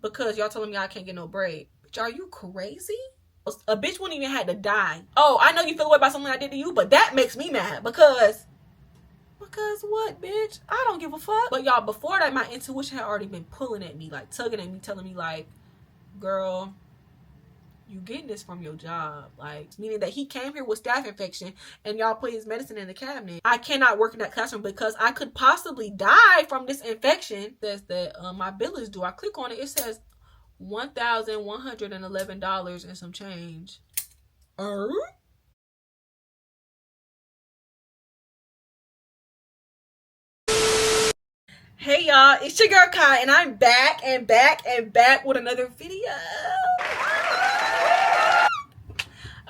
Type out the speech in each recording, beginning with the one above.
because y'all telling me I can't get no break. Bitch, are you crazy? A bitch wouldn't even have to die. Oh, I know you feel away about something I did to you, but that makes me mad because what, bitch? I don't give a fuck. But y'all, before that, my intuition had already been pulling at me, like tugging at me, telling me like, girl, you getting this from your job. Like, meaning that he came here with staph infection and y'all put his medicine in the cabinet. I cannot work in that classroom because I could possibly die from this infection. It says that my bill is due. I click on it. It says $1,111 and some change. Hey y'all, it's your girl Kai, and I'm back with another video.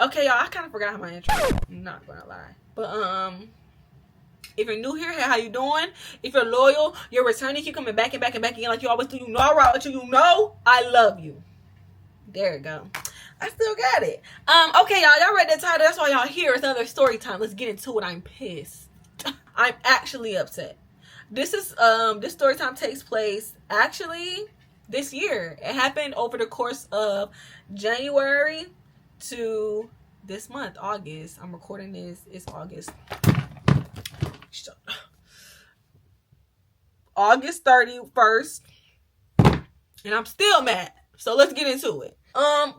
Okay, y'all, I kind of forgot how my intro. I'm not gonna lie, but if you're new here, hey, how you doing? If you're loyal, you're returning, keep coming back and back again like you always do. You know I rock with you. You know I love you. There you go. I still got it. Okay, y'all read the title. That's why y'all here. It's another story time. Let's get into it. I'm pissed. I'm actually upset. This story time takes place actually this year. It happened over the course of January to this month, August. I'm recording this. It's August 31st, and I'm still mad. So let's get into it.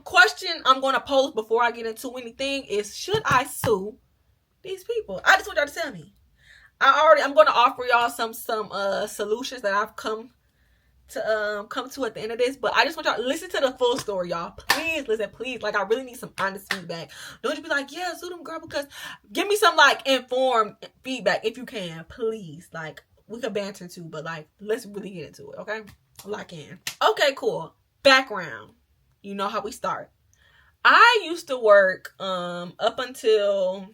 Question I'm gonna pose before I get into anything is, should I sue these people? I just want y'all to tell me. I'm going to offer y'all some solutions that I've come to at the end of this, but I just want y'all to listen to the full story, y'all. Please listen, please. Like, I really need some honest feedback. Don't just be like, yeah, sue them, girl, because give me some like informed feedback if you can, please. Like, we could banter too, but like, let's really get into it, okay? Lock in. Okay, cool. Background. You know how we start. I used to work up until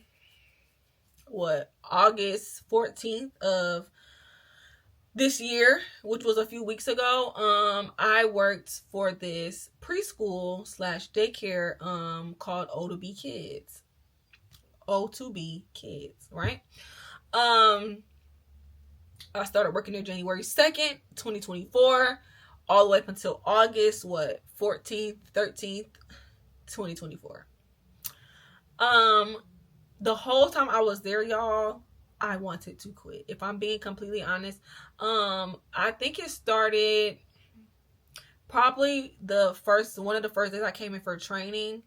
August 14th of this year, which was a few weeks ago. I worked for this preschool / daycare called O2B Kids. O2B Kids, right? I started working there January 2nd, 2024, all the way up until August 14th, 13th, 2024. The whole time I was there, y'all, I wanted to quit. If I'm being completely honest, I think it started probably one of the first days I came in for training.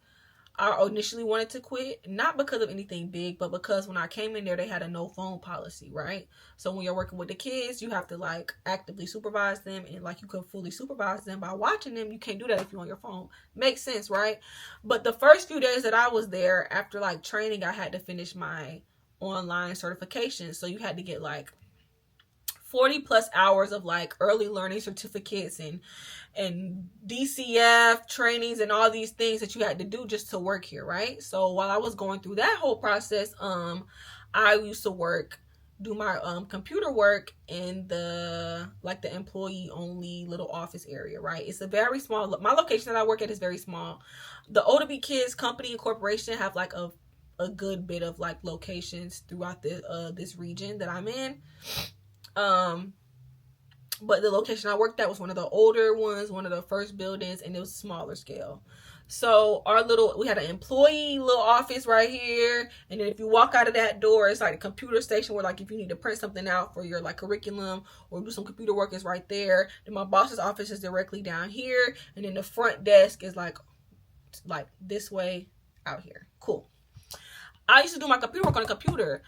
I initially wanted to quit, not because of anything big, but because when I came in there, they had a no phone policy, right? So when you're working with the kids, you have to like actively supervise them, and like you could fully supervise them by watching them. You can't do that if you're on your phone. Makes sense, right? But the first few days that I was there, after like training, I had to finish my online certification. So you had to get like 40 plus hours of like early learning certificates and DCF trainings and all these things that you had to do just to work here, right? So while I was going through that whole process, I used to do my computer work in the employee only little office area, right? It's a very small, my location that I work at is very small. The O2B Kids company and corporation have like a good bit of like locations throughout this region that I'm in. But the location I worked at was one of the older ones, one of the first buildings, and it was smaller scale. So we had an employee little office right here, and then if you walk out of that door, it's like a computer station where like if you need to print something out for your like curriculum or do some computer work, is right there. Then my boss's office is directly down here, and then the front desk is like this way out here. Cool. I used to do my computer work on a computer.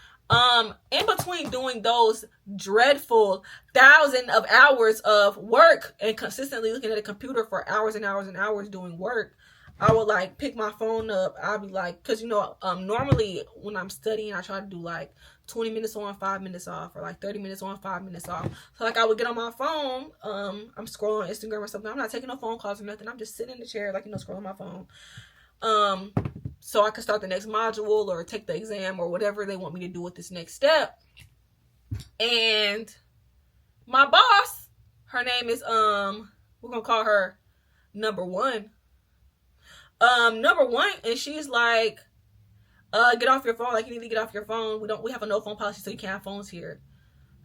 In between doing those dreadful 1,000 of hours of work and consistently looking at a computer for hours and hours and hours doing work, I would like pick my phone up. I'll be like, because normally when I'm studying, I try to do like 20 minutes on, 5 minutes off, or like 30 minutes on, 5 minutes off. So like I would get on my phone, I'm scrolling Instagram or something. I'm not taking no phone calls or nothing. I'm just sitting in the chair, like, scrolling my phone. So I could start the next module or take the exam or whatever they want me to do with this next step. And my boss, her name is, we're going to call her number one. And she's like, get off your phone. Like, you need to get off your phone. We have a no phone policy, so you can't have phones here.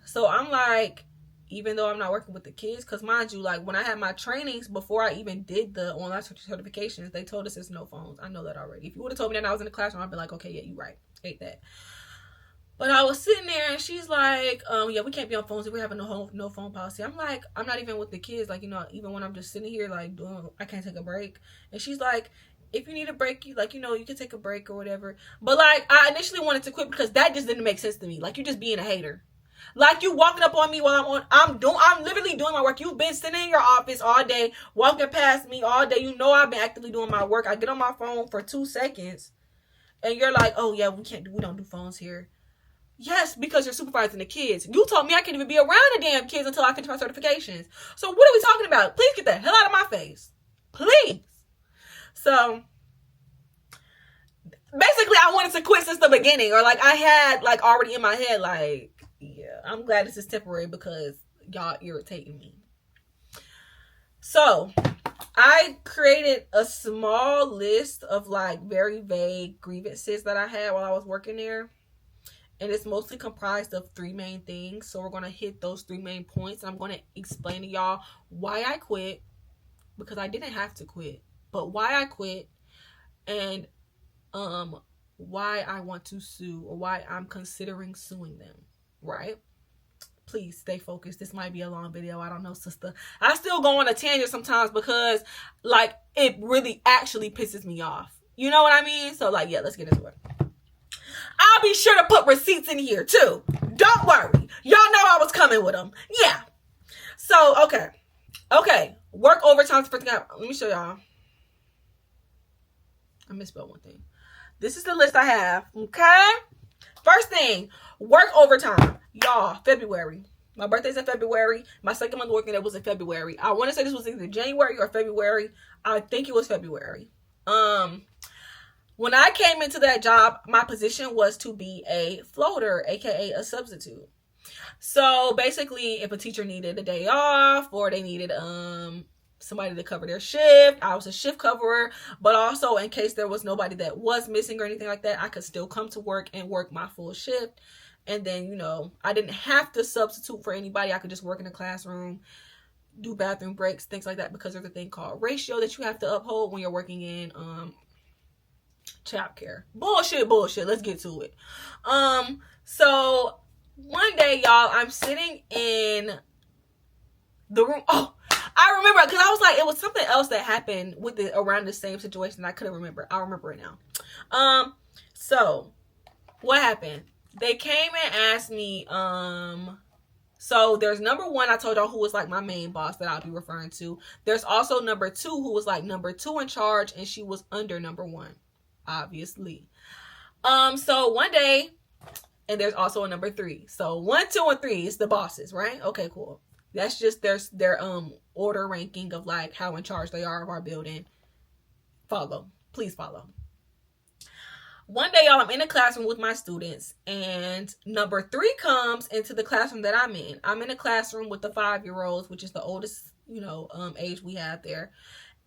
So I'm like, even though I'm not working with the kids, because mind you, like when I had my trainings before I even did the online certifications, they told us there's no phones. I know that already. If you would have told me that I was in the classroom, I'd be like, okay, yeah, you're right. Hate that. But I was sitting there and she's like, yeah, we can't be on phones if we have no phone policy. I'm like, I'm not even with the kids. Like, you know, even when I'm just sitting here, like, I can't take a break. And she's like, if you need a break, you like, you know, you can take a break or whatever. But like, I initially wanted to quit because that just didn't make sense to me. Like, you just being a hater. Like, you walking up on me while I'm literally doing my work. You've been sitting in your office all day, walking past me all day. You know I've been actively doing my work. I get on my phone for 2 seconds and you're like, oh yeah, we don't do phones here. Yes, because you're supervising the kids. You told me I can't even be around the damn kids until I finish my certifications. So what are we talking about? Please get the hell out of my face. Please. So basically I wanted to quit since the beginning, or like I had like already in my head like, yeah, I'm glad this is temporary because y'all irritating me. So I created a small list of like very vague grievances that I had while I was working there. And it's mostly comprised of 3 main things. So we're going to hit those 3 main points. I'm going to explain to y'all why I quit. Because I didn't have to quit. But why I quit. And why I want to sue. Or why I'm considering suing them. Right? Please stay focused. This might be a long video. I don't know, sister. I still go on a tangent sometimes. Because like it really actually pisses me off. You know what I mean? So like, yeah, let's get into it. I'll be sure to put receipts in here too. Don't worry. Y'all know I was coming with them. Yeah. So, okay. Work overtime. Let me show y'all. I misspelled one thing. This is the list I have. Okay. First thing, work overtime. Y'all, February. My birthday's in February. My second month working there was in February. I want to say this was either January or February. I think it was February. When I came into that job, my position was to be a floater, aka a substitute. So basically, if a teacher needed a day off or they needed somebody to cover their shift, I was a shift coverer. But also, in case there was nobody that was missing or anything like that, I could still come to work and work my full shift. And then, you know, I didn't have to substitute for anybody. I could just work in the classroom, do bathroom breaks, things like that, because there's a thing called ratio that you have to uphold when you're working in childcare. Bullshit. Let's get to it. So one day, y'all, I'm sitting in the room. Oh, I remember because I was like, it was something else that happened with it around the same situation. I couldn't remember. I'll remember it now. So what happened? They came and asked me, so there's number 1, I told y'all, who was like my main boss that I'll be referring to. There's also number 2, who was like number 2 in charge, and she was under number 1. Obviously. So one day, and there's also a number 3. So 1, 2, and 3 is the bosses, right? Okay, cool. That's just their order ranking of like how in charge they are of our building. Please follow. One day, y'all, I'm in a classroom with my students, and number 3 comes into the classroom that I'm in. I'm in a classroom with the 5-year-olds, which is the oldest, you know, age we have there.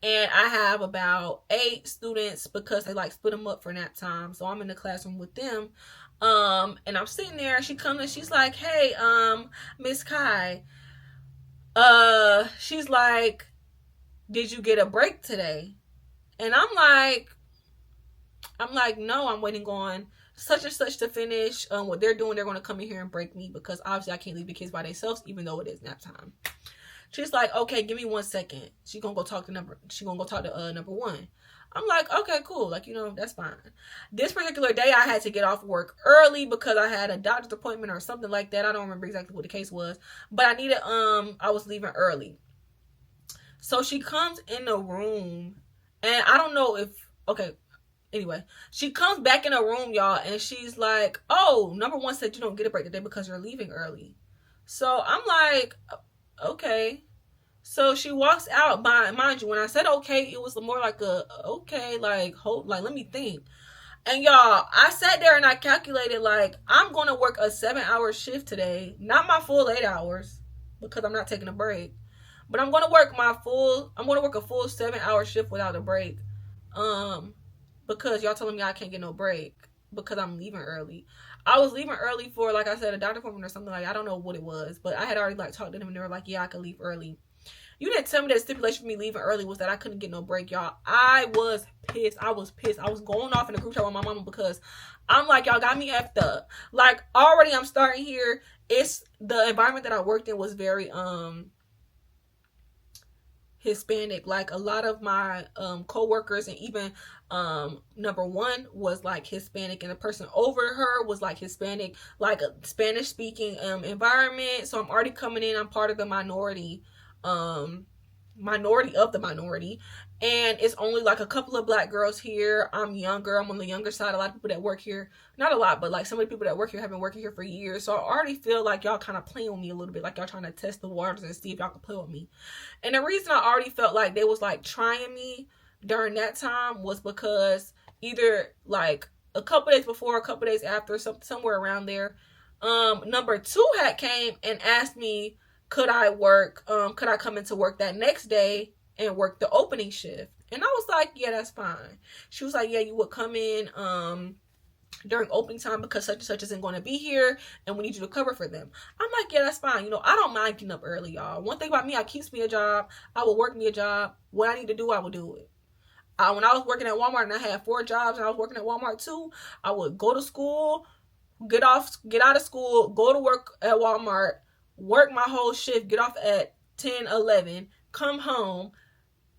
And I have about 8 students because they like split them up for nap time. So I'm in the classroom with them. And I'm sitting there and she comes and she's like, hey, Miss Kai. She's like, did you get a break today? And I'm like, no, I'm waiting on such and such to finish what they're doing. They're going to come in here and break me because obviously I can't leave the kids by themselves, even though it is nap time. She's like, okay, give me 1 second. She's going to go talk to number 1. I'm like, okay, cool. Like, you know, that's fine. This particular day, I had to get off work early because I had a doctor's appointment or something like that. I don't remember exactly what the case was, but I was leaving early. So she comes in the room and I don't know anyway, she comes back in the room, y'all, and she's like, oh, number 1 said you don't get a break today because you're leaving early. So I'm like, okay. So she walks out. Mind you, when I said okay, it was more like let me think. And y'all, I sat there and I calculated, like, I'm going to work a 7-hour shift today. Not my full 8 hours because I'm not taking a break. But I'm going to work a full 7-hour shift without a break. Because y'all telling me I can't get no break because I'm leaving early. I was leaving early for, like I said, a doctor appointment or something. Like, I don't know what it was, but I had already like talked to them and they were like, yeah, I could leave early. You didn't tell me that the stipulation for me leaving early was that I couldn't get no break, y'all. I was pissed. I was going off in the group chat with my mama because I'm like, y'all got me effed up. Like, already I'm starting here. It's the environment that I worked in was very Hispanic. Like, a lot of my co-workers and even number one was like Hispanic, and the person over her was like Hispanic, like a Spanish speaking environment. So I'm already coming in, I'm part of the minority of the minority, and it's only like a couple of black girls here. I'm younger, I'm on the younger side. A lot of people that work here, not a lot, but like some of the people that work here have been working here for years. So I already feel like y'all kind of playing with me a little bit, like y'all trying to test the waters and see if y'all can play with me. And the reason I already felt like they was like trying me during that time was because either like a couple days before, a couple days after, somewhere around there, number two had came and asked me, could I come into work that next day and work the opening shift? And I was like, yeah, that's fine. She was like, yeah, you would come in during opening time because such and such isn't going to be here and we need you to cover for them. I'm like, yeah, that's fine. You know, I don't mind getting up early, y'all. One thing about me, I keeps me a job. I will work me a job. What I need to do, I will do it. When I was working at Walmart and I had 4 jobs and I was working at Walmart too, I would go to school, get out of school, go to work at Walmart, work my whole shift, get off at 10, 11, come home,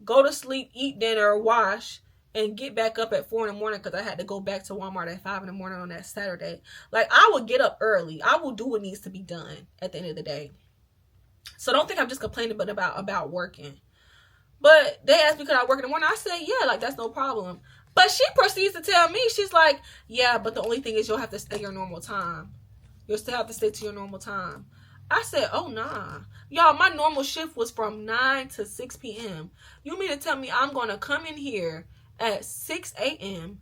go to sleep, eat dinner, wash, and get back up at 4 in the morning because I had to go back to Walmart at 5 in the morning on that Saturday. Like, I would get up early. I will do what needs to be done at the end of the day. So don't think I'm just complaining about working. But they asked me, could I work in the morning? I said, yeah, like, that's no problem. But she proceeds to tell me, she's like, yeah, but the only thing is you'll have to stay your normal time. You'll still have to stay to your normal time. I said, oh, nah. Y'all, my normal shift was from 9 to 6 p.m. You mean to tell me I'm going to come in here at 6 a.m.,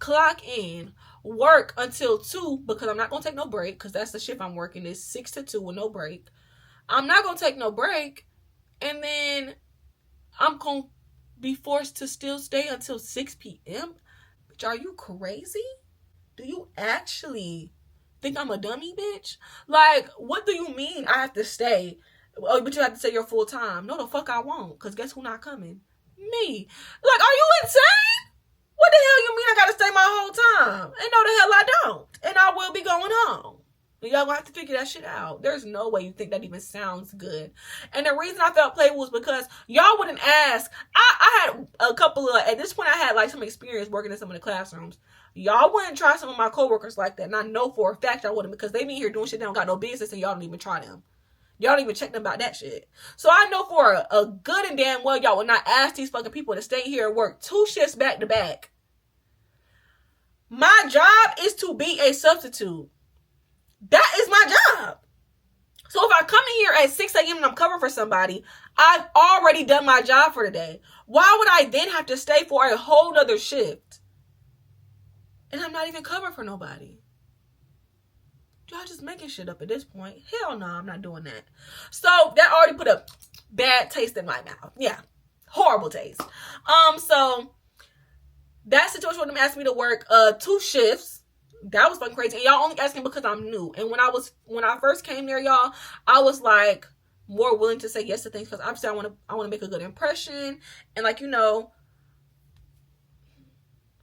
clock in, work until 2, because I'm not going to take no break, because that's the shift I'm working, is 6 to 2 with no break. I'm not going to take no break, and then I'm going to be forced to still stay until 6 p.m.? Bitch, are you crazy? Do you actually think I'm a dummy, bitch? Like, what do you mean I have to stay? Oh, but you have to stay your full time. No, the fuck I won't, because guess who not coming? Me. Like, are you insane? What the hell you mean I gotta stay my whole time? And no, the hell I don't. And I will be going home. Y'all gonna have to figure that shit out. There's no way you think that even sounds good. And the reason I felt played was because y'all wouldn't ask. I had a couple of, at this point I had like some experience working in some of the classrooms. Y'all wouldn't try some of my coworkers like that. And I know for a fact y'all wouldn't, because they be here doing shit they don't got no business and y'all don't even try them. Y'all don't even check them about that shit. So I know for a good and damn well y'all would not ask these fucking people to stay here and work 2 shifts back to back. My job is to be a substitute. That is my job. So if I come in here at 6 a.m. and I'm covering for somebody, I've already done my job for the day. Why would I then have to stay for a whole nother shift? And I'm not even covering for nobody. Y'all just making shit up at this point. Hell no, I'm not doing that. So that already put a bad taste in my mouth. Yeah, horrible taste. So that situation with them asking me to work 2 shifts. That was fucking crazy. And y'all only asking because I'm new. And when I first came there, y'all, I was like more willing to say yes to things because obviously I want to make a good impression. And like, you know,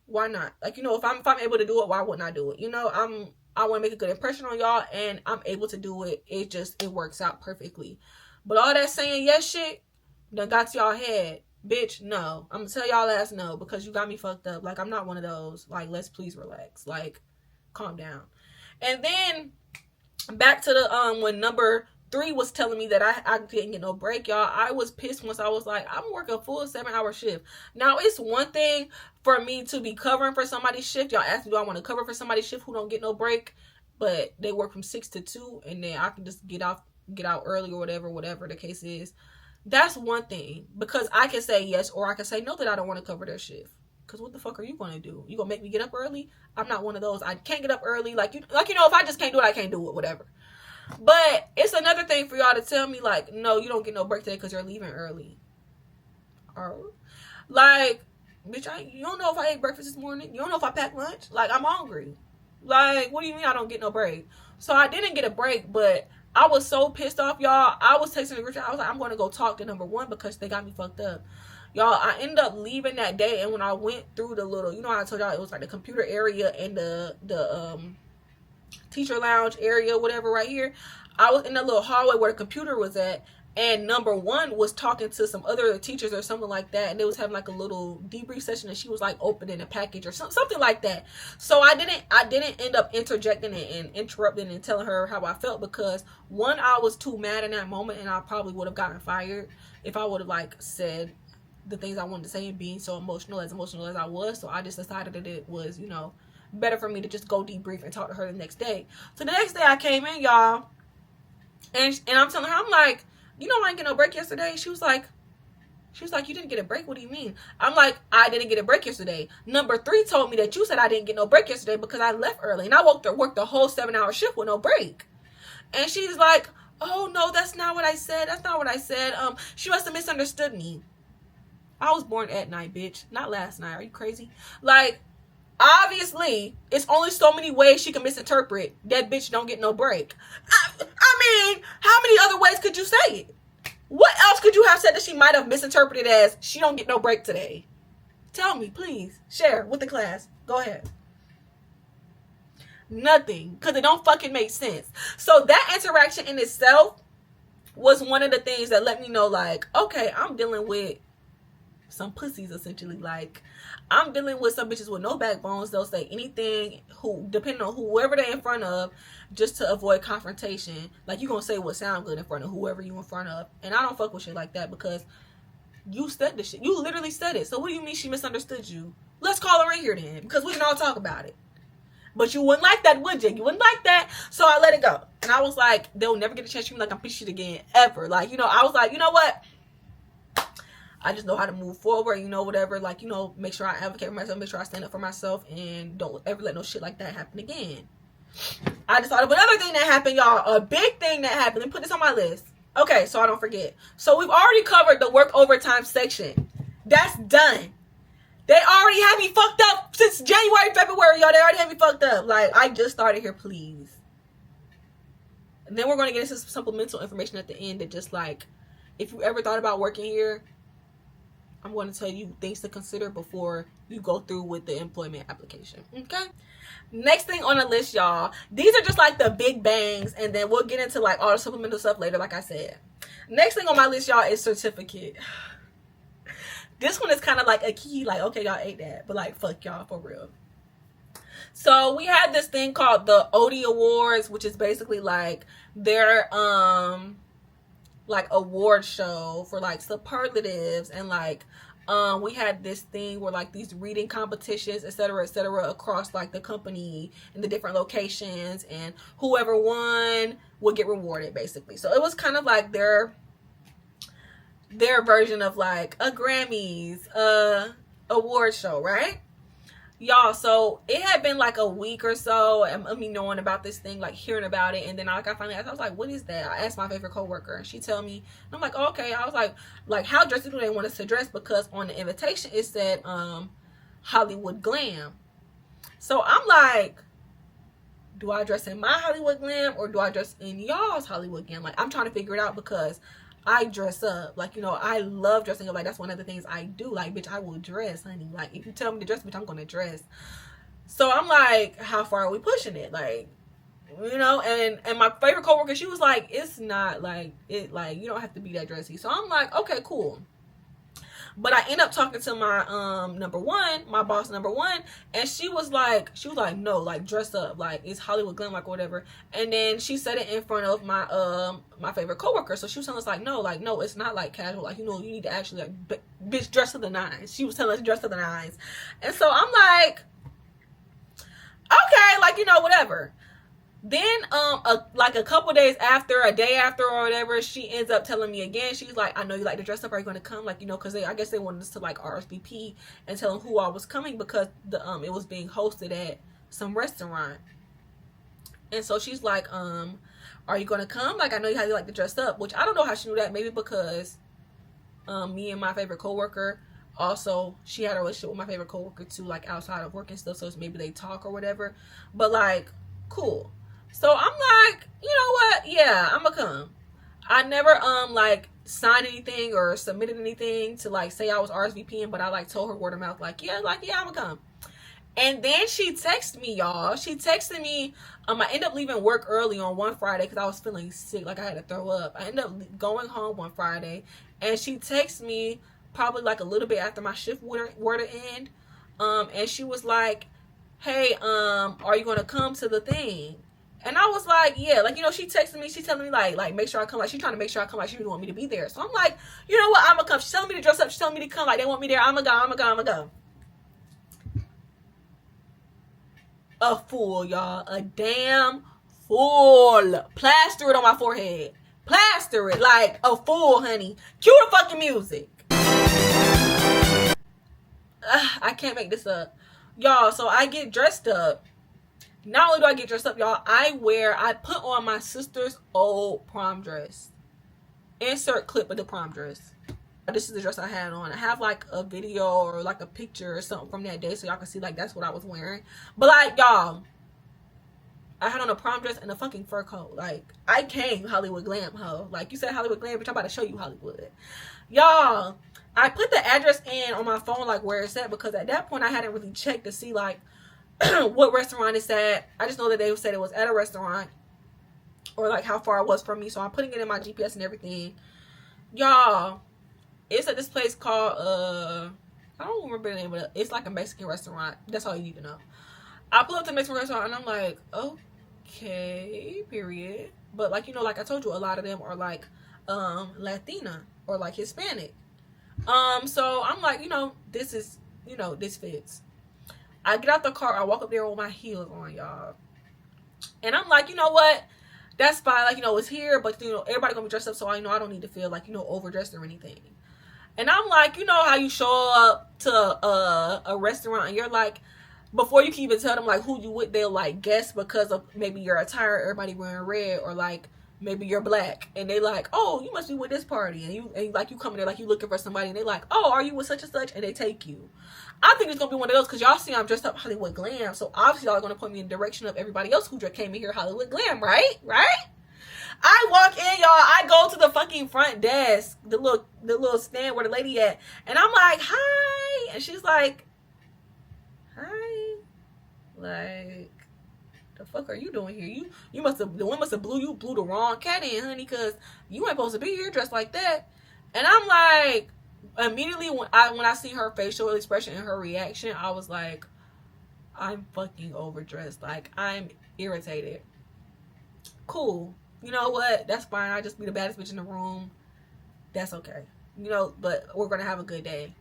why not? Like, you know, if I'm able to do it, why wouldn't I do it? You know, I want to make a good impression on y'all, and I'm able to do it. It works out perfectly. But all that saying yes shit done got to y'all head. Bitch, no. I'm gonna tell y'all ass no, because you got me fucked up. Like, I'm not one of those. Like, let's please relax. Like, calm down. And then back to the when number 3 was telling me that I didn't get no break, y'all. I was pissed once I was like, I'm working a full 7-hour shift. Now, it's one thing for me to be covering for somebody's shift. Y'all ask me, do I want to cover for somebody's shift who don't get no break, but they work from 6 to 2, and then I can just get out early or whatever the case is. That's one thing, because I can say yes or I can say no that I don't want to cover their shift. Because what the fuck are you going to do? You going to make me get up early? I'm not one of those. I can't get up early. Like, you know, if I just can't do it, I can't do it, whatever. But it's another thing for y'all to tell me, like, no, you don't get no break today because you're leaving early. Or, like, bitch, you don't know if I ate breakfast this morning. You don't know if I packed lunch. Like, I'm hungry. Like, what do you mean I don't get no break? So I didn't get a break, but I was so pissed off, y'all. I was texting the group chat. I was like, I'm going to go talk to number one because they got me fucked up. Y'all, I ended up leaving that day, and when I went through the little, you know how I told y'all it was like the computer area and the teacher lounge area, whatever, right here. I was in the little hallway where the computer was at, and number one was talking to some other teachers or something like that, and they was having like a little debrief session, and she was like opening a package or something like that. So I didn't end up interjecting it and interrupting and telling her how I felt, because one, I was too mad in that moment, and I probably would have gotten fired if I would have like said the things I wanted to say and being so emotional as I was. So I just decided that it was, you know, better for me to just go debrief and talk to her the next day. So the next day I came in, y'all, and I'm telling her, I'm like, you know, I didn't get no break yesterday. She was like, you didn't get a break? What do you mean? I'm like, I didn't get a break yesterday. Number three told me that you said I didn't get no break yesterday because I left early, and I worked the whole 7-hour shift with no break. And she's like, oh no, that's not what I said. She must have misunderstood me. I was born at night, bitch, not last night. Are you crazy? Like, obviously, it's only so many ways she can misinterpret that bitch don't get no break. I mean, how many other ways could you say it? What else could you have said that she might have misinterpreted as she don't get no break today? Tell me, please. Share with the class. Go ahead. Nothing, because it don't fucking make sense. So that interaction in itself was one of the things that let me know, like, okay, I'm dealing with some pussies, essentially. Like, I'm dealing with some bitches with no backbones. They'll say anything, depending on whoever they're in front of, just to avoid confrontation. Like, you gonna say what sound good in front of whoever you in front of. And I don't fuck with shit like that, because you said the shit. You literally said it. So what do you mean she misunderstood you? Let's call her in here then, because we can all talk about it. But you wouldn't like that, would you? You wouldn't like that. So I let it go. And I was like, they'll never get a chance to treat me like I'm piece of shit again, ever. Like, you know, I was like, you know what? I just know how to move forward, you know, whatever. Like, you know, make sure I advocate for myself, make sure I stand up for myself, and don't ever let no shit like that happen again. I just thought of another thing that happened, y'all. A big thing that happened. Let me put this on my list. Okay, so I don't forget. So we've already covered the work overtime section. That's done. They already had me fucked up since January, February, y'all. They already had me fucked up. Like, I just started here, please. And then we're going to get into some supplemental information at the end that just, like, if you ever thought about working here, I'm going to tell you things to consider before you go through with the employment application. Okay? Next thing on the list, y'all. These are just like the big bangs, and then we'll get into like all the supplemental stuff later, like I said. Next thing on my list, y'all, is certificate. This one is kind of like a key, like, okay, y'all ate that, but like, fuck y'all, for real. So we had this thing called the OD Awards, which is basically like their like award show for like superlatives, and like we had this thing where like these reading competitions, etc., across like the company and the different locations, and whoever won would get rewarded, basically. So it was kind of like their version of like a Grammys award show, right? Y'all, so it had been like a week or so of me knowing about this thing, like hearing about it, and then I finally asked, I was like, what is that? I asked my favorite coworker, and she told me, and I'm like, oh, okay. I was like, how dressy do they want us to dress? Because on the invitation it said Hollywood Glam. So I'm like, do I dress in my Hollywood Glam, or do I dress in y'all's Hollywood Glam? Like, I'm trying to figure it out, because I dress up. Like, you know, I love dressing up. Like, that's one of the things I do. Like, bitch, I will dress, honey. Like, if you tell me to dress, bitch, I'm going to dress. So I'm like, how far are we pushing it? Like, you know, and my favorite coworker, she was like, it's not like, it, like, you don't have to be that dressy. So I'm like, okay, cool. But I end up talking to my number one, my boss number one, and she was like, no, like, dress up, like, it's Hollywood Glam, like, whatever. And then she said it in front of my my favorite coworker. So she was telling us like, no, it's not like casual, like, you know, you need to actually, like, bitch, dress to the nines. She was telling us dress to the nines. And so I'm like, okay, like, you know, whatever. Then like a couple days after, a day after or whatever, she ends up telling me again. She's like, I know you like to dress up. Are you going to come? Like, you know, because I guess they wanted us to like RSVP and tell them who I was coming, because the it was being hosted at some restaurant. And so she's like, are you going to come? Like, I know how you like to dress up, which I don't know how she knew that. Maybe because me and my favorite coworker also she had a relationship with my favorite coworker too, like outside of work and stuff, so maybe they talk or whatever. But like, cool. So I'm like, you know what? Yeah, I'm gonna come. I never like signed anything or submitted anything to like say I was RSVPing, but I like told her word of mouth, like, yeah, I'm gonna come. And then she texted me, y'all. She texted me. I ended up leaving work early on one Friday because I was feeling sick, like I had to throw up. I ended up going home one Friday, and she texted me probably like a little bit after my shift were to end. And she was like, "Hey, are you gonna come to the thing?" And I was like, "Yeah." Like, you know, she texted me. She telling me like make sure I come. Like, she trying to make sure I come. Like, she didn't want me to be there. So I'm like, you know what? I'm gonna come. She's telling me to dress up. She's telling me to come. Like, they want me there. I'm gonna go. A fool, y'all. A damn fool. Plaster it on my forehead. Plaster it like a fool, honey. Cue the fucking music. I can't make this up. Y'all, so I get dressed up. Not only do I get dressed up, y'all, I put on my sister's old prom dress. Insert clip of the prom dress. This is the dress I had on. I have like a video or like a picture or something from that day so y'all can see like that's what I was wearing. But like, y'all, I had on a prom dress and a fucking fur coat. Like, I came Hollywood glam, ho. Like, you said Hollywood glam, bitch, I'm about to show you Hollywood. Y'all, I put the address in on my phone, like where it's at, because at that point I hadn't really checked to see like what restaurant it's at. I just know that they said it was at a restaurant or like how far it was from me. So I'm putting it in my GPS and everything. Y'all, it's at this place called I don't remember the name of it. It's like a Mexican restaurant. That's all you need to know. I pull up to the Mexican restaurant and I'm like, okay, period. But like, you know, like I told you, a lot of them are like Latina or like Hispanic. So I'm like, you know, this is, you know, this fits. I get out the car, I walk up there with my heels on, y'all. And I'm like, you know what? That's fine. Like, you know, it's here, but you know, everybody gonna be dressed up, so I know I don't need to feel like, you know, overdressed or anything. And I'm like, you know how you show up to a restaurant and you're like, before you can even tell them like who you with, they'll like guess because of maybe your attire, everybody wearing red, or like maybe you're black, and they like, oh, you must be with this party, and like you come in there like you looking for somebody, and they like, oh, are you with such and such, and they take you. I think it's gonna be one of those because y'all see I'm dressed up Hollywood glam, so obviously y'all are gonna put me in the direction of everybody else who just came in here Hollywood glam, right? I walk in, y'all. I go to the fucking front desk, the little stand where the lady at, and I'm like, hi, and she's like, hi, like, the fuck are you doing here? You must have, the wind must have blew the wrong cat in, honey, because you ain't supposed to be here dressed like that. And I'm like, immediately when I see her facial expression and her reaction, I was like, I'm fucking overdressed. Like, I'm irritated. Cool. You know what? That's fine. I just be the baddest bitch in the room. That's okay. You know, but we're gonna have a good day.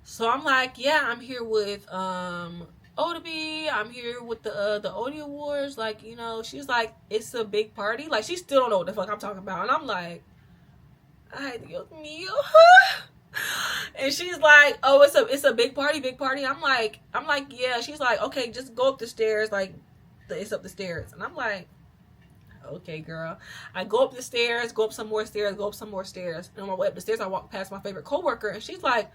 So I'm like, yeah, I'm here with Odaby. I'm here with the Odie Awards. Like, you know, she's like, it's a big party. Like, she still don't know what the fuck I'm talking about. And I'm like, ay, Dios mío. And she's like, oh, it's a big party. I'm like, yeah. She's like, okay, just go up the stairs. Like, it's up the stairs. And I'm like, okay, girl. I go up the stairs, go up some more stairs, go up some more stairs. And on my way up the stairs, I walk past my favorite coworker, and she's like,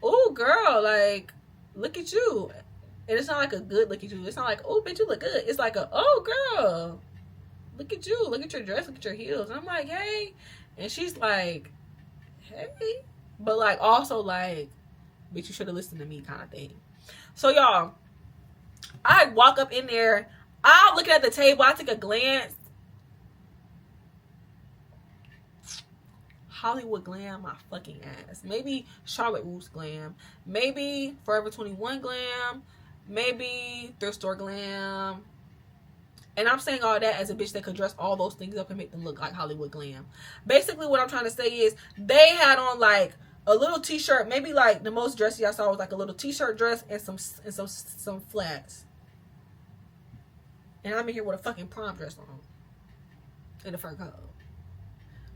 oh, girl, like, look at you. And it's not like a good look at you. It's not like, oh, bitch, you look good. It's like oh, girl, look at you. Look at your dress. Look at your heels. And I'm like, hey. And she's like, hey. But, like, also, like, bitch, you should have listened to me kind of thing. So, y'all, I walk up in there. I'm looking at the table. I take a glance. Hollywood glam my fucking ass. Maybe Charlotte Russe glam. Maybe Forever 21 glam. Maybe Thrift Store glam. And I'm saying all that as a bitch that could dress all those things up and make them look like Hollywood glam. Basically what I'm trying to say is they had on like a little t-shirt. Maybe like the most dressy I saw was like a little t-shirt dress and some flats. And I'm in here with a fucking prom dress on. And a fur coat.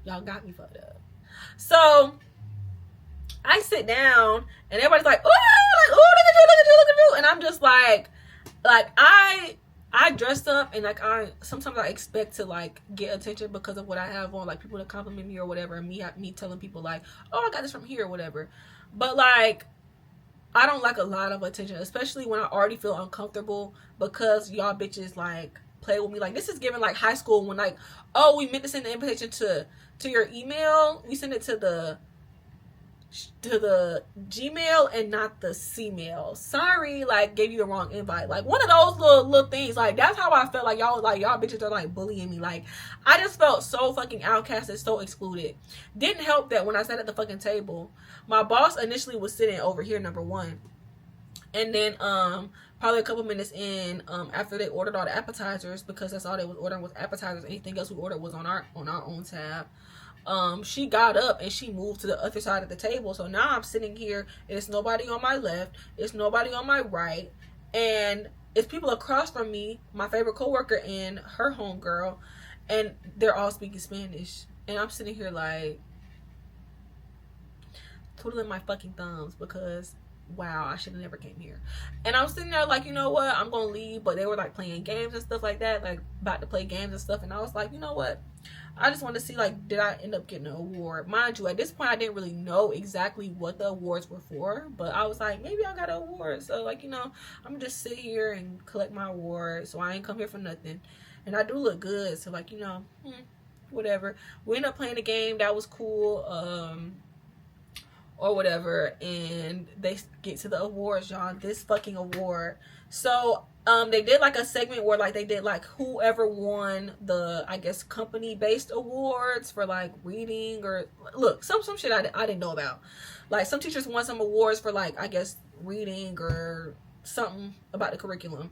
Y'all got me fucked up. So I sit down and everybody's like, oh, look at you. And I'm just like I dressed up, and like sometimes I expect to like get attention because of what I have on, like people to compliment me or whatever, and me telling people like, oh, I got this from here or whatever. But like, I don't like a lot of attention, especially when I already feel uncomfortable because y'all bitches like play with me. Like, this is given like high school when like, oh, we meant to send the invitation to your email, we send it to the Gmail and not the C-mail. Sorry, like gave you the wrong invite. Like one of those little things. Like that's how I felt. Like y'all bitches are like bullying me. Like I just felt so fucking outcasted, so excluded. Didn't help that when I sat at the fucking table, my boss initially was sitting over here, number one, and then probably a couple minutes in, after they ordered all the appetizers, because that's all they was ordering was appetizers. Anything else we ordered was on our own tab. She got up and she moved to the other side of the table. So now I'm sitting here, and it's nobody on my left, it's nobody on my right, and it's people across from me, my favorite coworker and her homegirl, and they're all speaking Spanish. And I'm sitting here like twiddling my fucking thumbs because wow, I should have never came here. And I was sitting there like, you know what, I'm gonna leave, but they were like playing games and stuff like that, like about to play games and stuff, and I was like, you know what, I just want to see, like, did I end up getting an award? Mind you, at this point, I didn't really know exactly what the awards were for, but I was like, maybe I got an award. So, like, you know, I'm going to just sit here and collect my award. So I ain't come here for nothing. And I do look good. So, like, you know, whatever. We ended up playing a game. That was cool. Or whatever. And they get to the awards, y'all. This fucking award. So, they did like a segment where like they did like whoever won the, I guess, company based awards for like reading, or look, some shit I didn't know about. Like some teachers won some awards for like, I guess, reading or something about the curriculum,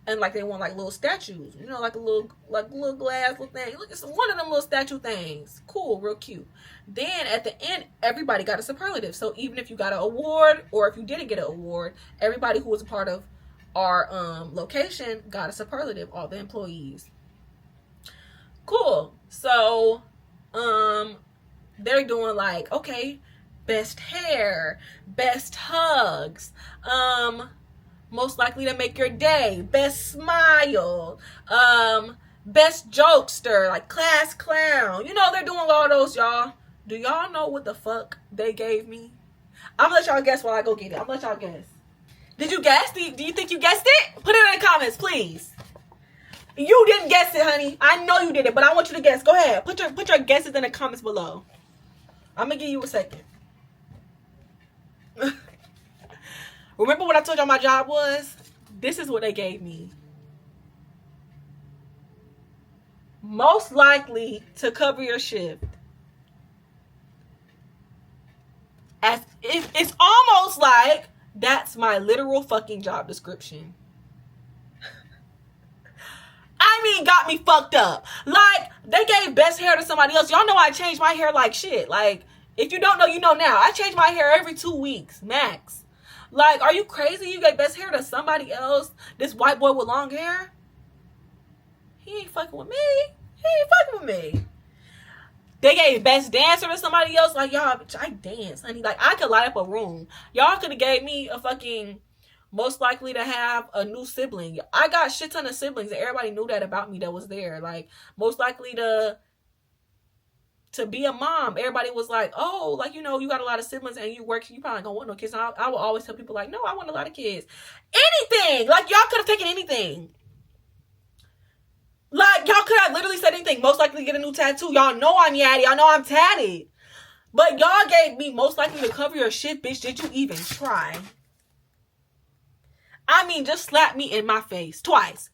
and like they won like little statues, you know, like a little glass little thing. Look, it's one of them little statue things. Cool, real cute. Then at the end, everybody got a superlative. So even if you got an award or if you didn't get an award, everybody who was a part of our location got a superlative, all the employees. Cool. So they're doing like, okay, best hair, best hugs, most likely to make your day, best smile, best jokester, like class clown. You know, they're doing all those, y'all. Do y'all know what the fuck they gave me? I'm gonna let y'all guess while I go get it. I'm gonna let y'all guess. Did you guess? Do you think you guessed it? Put it in the comments, please. You didn't guess it, honey. I know you did it, but I want you to guess. Go ahead. Put your guesses in the comments below. I'm gonna give you a second. Remember what I told y'all my job was? This is what they gave me. Most likely to cover your shift. As if it's almost like that's my literal fucking job description. I mean, got me fucked up. Like, they gave best hair to somebody else. Y'all know I change my hair like shit. Like, if you don't know, you know now. I change my hair every 2 weeks, max. Like, are you crazy? You gave best hair to somebody else? This white boy with long hair? He ain't fucking with me. He ain't fucking with me. They gave best dancer to somebody else. Like, y'all, bitch, I dance, honey. Like, I could light up a room. Y'all could have gave me a fucking most likely to have a new sibling. I got shit ton of siblings, and everybody knew that about me that was there. Like, most likely to be a mom. Everybody was like, oh, like, you know, you got a lot of siblings and you work, you probably don't want no kids. And I will always tell people like, no, I want a lot of kids. Anything. Like, y'all could have taken anything. Like, y'all could have literally said anything. Most likely get a new tattoo. Y'all know I'm yaddy. Y'all know I'm tatted. But y'all gave me most likely to cover your shit, bitch. Did you even try? I mean, just slap me in my face twice.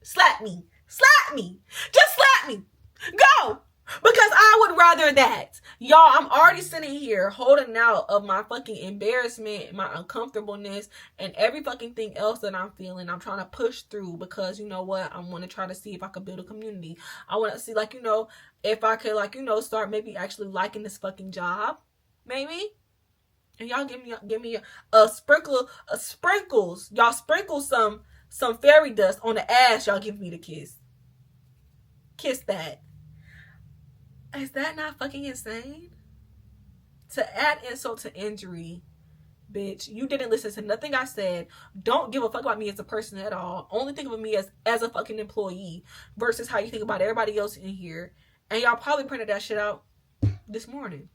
Slap me. Slap me. Just slap me. Go. Because I would rather that. Y'all, I'm already sitting here holding out of my fucking embarrassment, my uncomfortableness, and every fucking thing else that I'm feeling. I'm trying to push through because, you know what? I want to try to see if I could build a community. I want to see, like, you know, if I could, like, you know, start maybe actually liking this fucking job. Maybe. And y'all give me a sprinkle of sprinkles. Y'all sprinkle some fairy dust on the ass. Y'all give me the kiss. Kiss that. Is that not fucking insane? To add insult to injury, bitch. You didn't listen to nothing I said. Don't give a fuck about me as a person at all. Only think of me as a fucking employee versus how you think about everybody else in here. And y'all probably printed that shit out this morning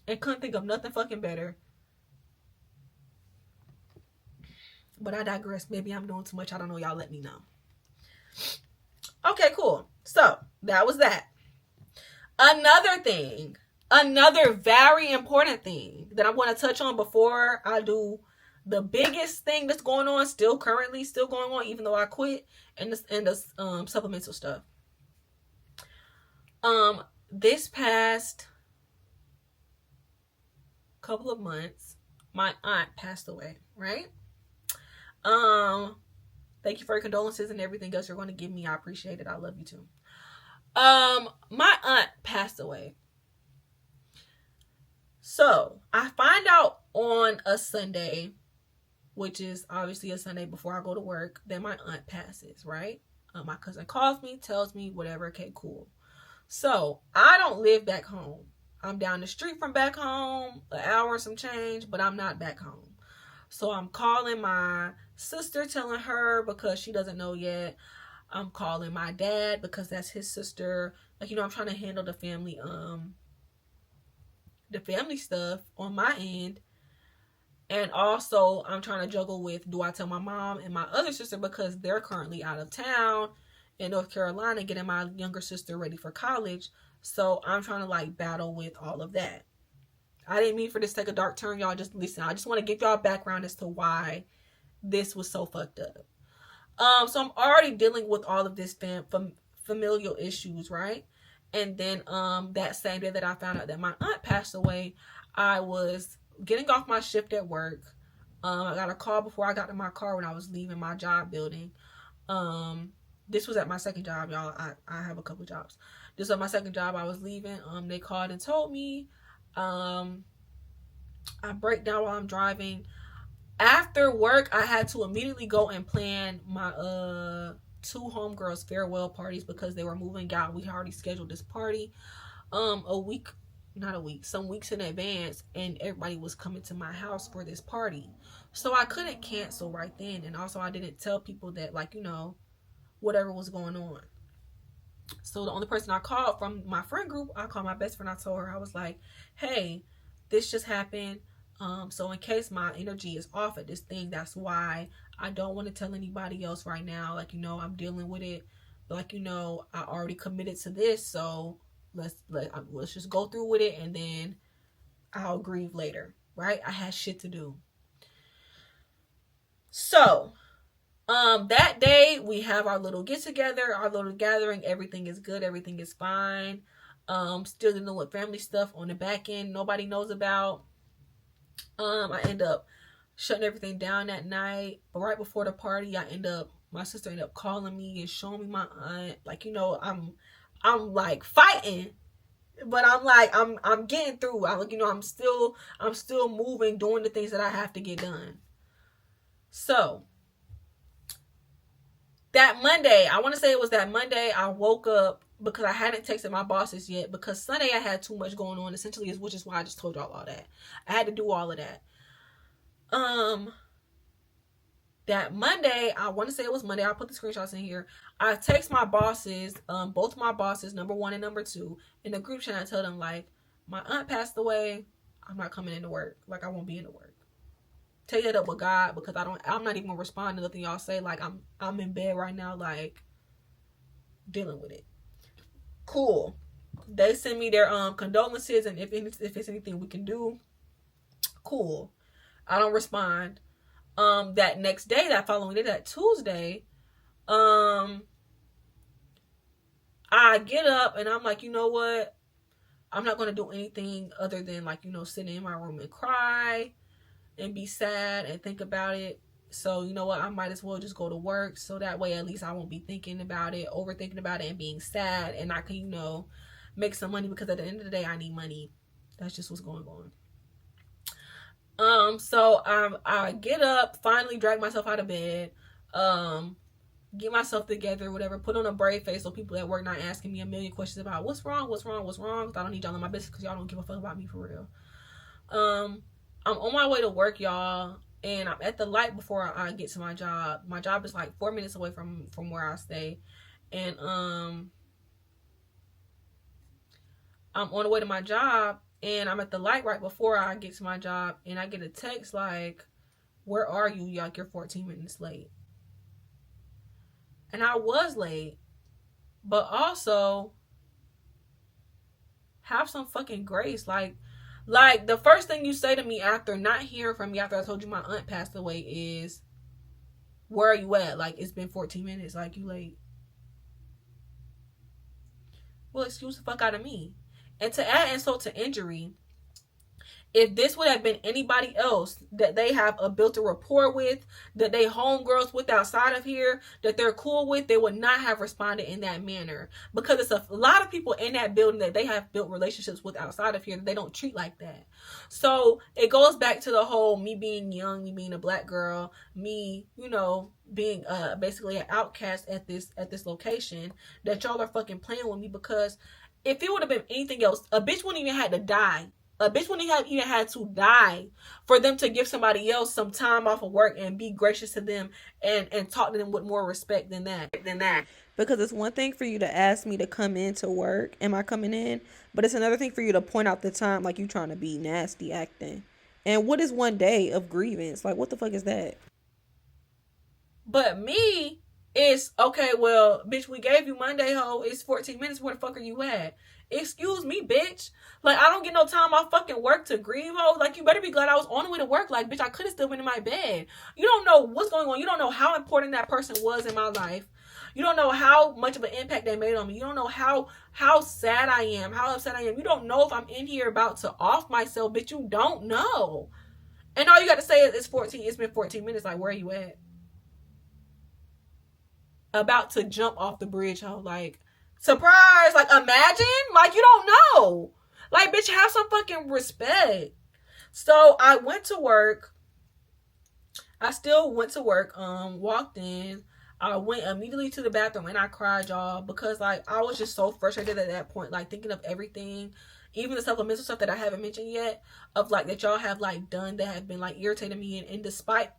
and couldn't think of nothing fucking better. But I digress. Maybe I'm doing too much. I don't know. Y'all let me know. Okay, cool. So that was that. Another very important thing that I'm going to touch on before I do the biggest thing that's going on, still going on, even though I quit, and the supplemental stuff. This past couple of months, my aunt passed away, right? Thank you for your condolences and everything else you're going to give me. I appreciate it. I love you too. My aunt passed away. So I find out on a Sunday, which is obviously a Sunday before I go to work, that my aunt passes, right? My cousin calls me, tells me, whatever. Okay, cool. So I don't live back home. I'm down the street from back home, an hour and some change, but I'm not back home. So I'm calling my sister, telling her because she doesn't know yet. I'm calling my dad because that's his sister. Like, I'm trying to handle the family stuff on my end. And also I'm trying to juggle with, do I tell my mom and my other sister because they're currently out of town in North Carolina getting my younger sister ready for college. So I'm trying to battle with all of that. I didn't mean for this to take a dark turn. Y'all just listen. I just want to give y'all background as to why this was so fucked up. So I'm already dealing with all of this familial issues, right? And then that same day that I found out that my aunt passed away, I was getting off my shift at work. I got a call before I got to my car when I was leaving my job building. This was at my second job, y'all. I have a couple jobs. This was my second job. I was leaving. They called and told me. I break down while I'm driving. After work, I had to immediately go and plan my 2 homegirls farewell parties because they were moving out. We already scheduled this party some weeks in advance, and everybody was coming to my house for this party. So I couldn't cancel right then, and also I didn't tell people that whatever was going on. So the only person I called from my friend group, I called my best friend. I told her, I was like, hey, this just happened. So in case my energy is off at this thing, that's why I don't want to tell anybody else right now. I'm dealing with it. I already committed to this. So let's just go through with it, and then I'll grieve later. Right? I had shit to do. So that day we have our little get together, our little gathering. Everything is good. Everything is fine. Still dealing with family stuff on the back end nobody knows about. I end up shutting everything down that night. But right before the party, my sister ended up calling me and showing me my aunt. I'm fighting, but I'm getting through. I'm still moving, doing the things that I have to get done. So that Monday, I want to say it was that Monday, I woke up because I hadn't texted my bosses yet, because Sunday I had too much going on, essentially, which is why I just told y'all all that. I had to do all of that. That Monday, I want to say it was Monday, I'll put the screenshots in here. I text my bosses, both my bosses, number 1 and number 2, in the group chat. I tell them, my aunt passed away. I'm not coming into work. I won't be into work. Take that up with God, because I'm not even responding to nothing y'all say. I'm in bed right now, dealing with it. Cool. They send me their condolences, and if it's anything we can do, cool. I don't respond. That next day, that following day, that Tuesday, I get up and I'm like, you know what? I'm not gonna do anything other than sitting in my room and cry and be sad and think about it. So you know what? I might as well just go to work, so that way at least I won't be thinking about it, overthinking about it, and being sad, and I can make some money, because at the end of the day I need money. That's just what's going on. So I get up, finally drag myself out of bed, get myself together, whatever, put on a brave face so people at work not asking me a million questions about what's wrong, because I don't need y'all in my business, because y'all don't give a fuck about me for real. I'm on my way to work, y'all, and I'm at the light before I get to my job. My job is like 4 minutes away from where I stay, and I'm on the way to my job, and I'm at the light right before I get to my job, and I get a text like, "Where are you?" Like, you're 14 minutes late. And I was late, but also have some fucking grace. Like the first thing you say to me after not hearing from me after I told you my aunt passed away is, "Where are you at?" Like, it's been 14 minutes. Like, you late. Well, excuse the fuck out of me. And to add insult to injury, if this would have been anybody else that they have built a rapport with, that they homegirls with outside of here, that they're cool with, they would not have responded in that manner. Because it's a lot of people in that building that they have built relationships with outside of here that they don't treat like that. So it goes back to the whole me being young, me being a black girl, me, being basically an outcast at this location, that y'all are fucking playing with me. Because if it would have been anything else, a bitch wouldn't even had to die. A bitch wouldn't even had to die for them to give somebody else some time off of work and be gracious to them and talk to them with more respect than that. Because it's one thing for you to ask me to come into work, am I coming in? But it's another thing for you to point out the time like you trying to be nasty acting. And what is one day of grievance? Like, what the fuck is that? But me, it's, okay, well, bitch, we gave you Monday, ho. It's 14 minutes. Where the fuck are you at? Excuse me, bitch. Like, I don't get no time off fucking work to grieve, ho. Like, you better be glad I was on the way to work. Like, bitch, I could have still been in my bed. You don't know what's going on. You don't know how important that person was in my life. You don't know how much of an impact they made on me. You don't know how sad I am, how upset I am. You don't know if I'm in here about to off myself, bitch. You don't know. And all you got to say is it's been 14 minutes. Like, where are you at? About to jump off the bridge, ho. Like, surprise. Like, imagine. Like, you don't know. Like, bitch, have some fucking respect. So I went to work. I still went to work. Walked in. I went immediately to the bathroom and I cried, y'all, because like I was just so frustrated at that point, like thinking of everything, even the supplemental stuff that I haven't mentioned yet, of like that y'all have like done that have been like irritating me, and despite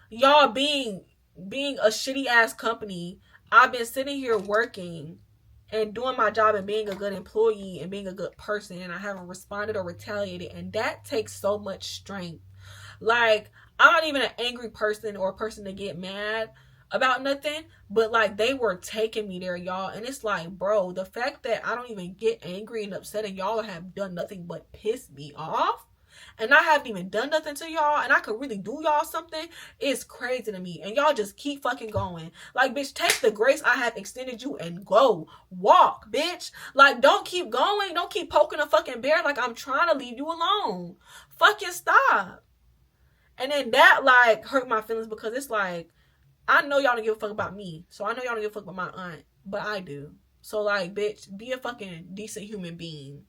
y'all being a shitty ass company, I've been sitting here working and doing my job and being a good employee and being a good person, and I haven't responded or retaliated, and that takes so much strength. Like, I'm not even an angry person or a person to get mad about nothing, but like they were taking me there, y'all. And it's like, bro, the fact that I don't even get angry and upset and y'all have done nothing but piss me off, and I haven't even done nothing to y'all, and I could really do y'all something, is crazy to me. And y'all just keep fucking going. Like, bitch, take the grace I have extended you and go. Walk, bitch. Like, don't keep going. Don't keep poking a fucking bear like I'm trying to leave you alone. Fucking stop. And then that, like, hurt my feelings, because it's like, I know y'all don't give a fuck about me. So I know y'all don't give a fuck about my aunt. But I do. So, like, bitch, be a fucking decent human being.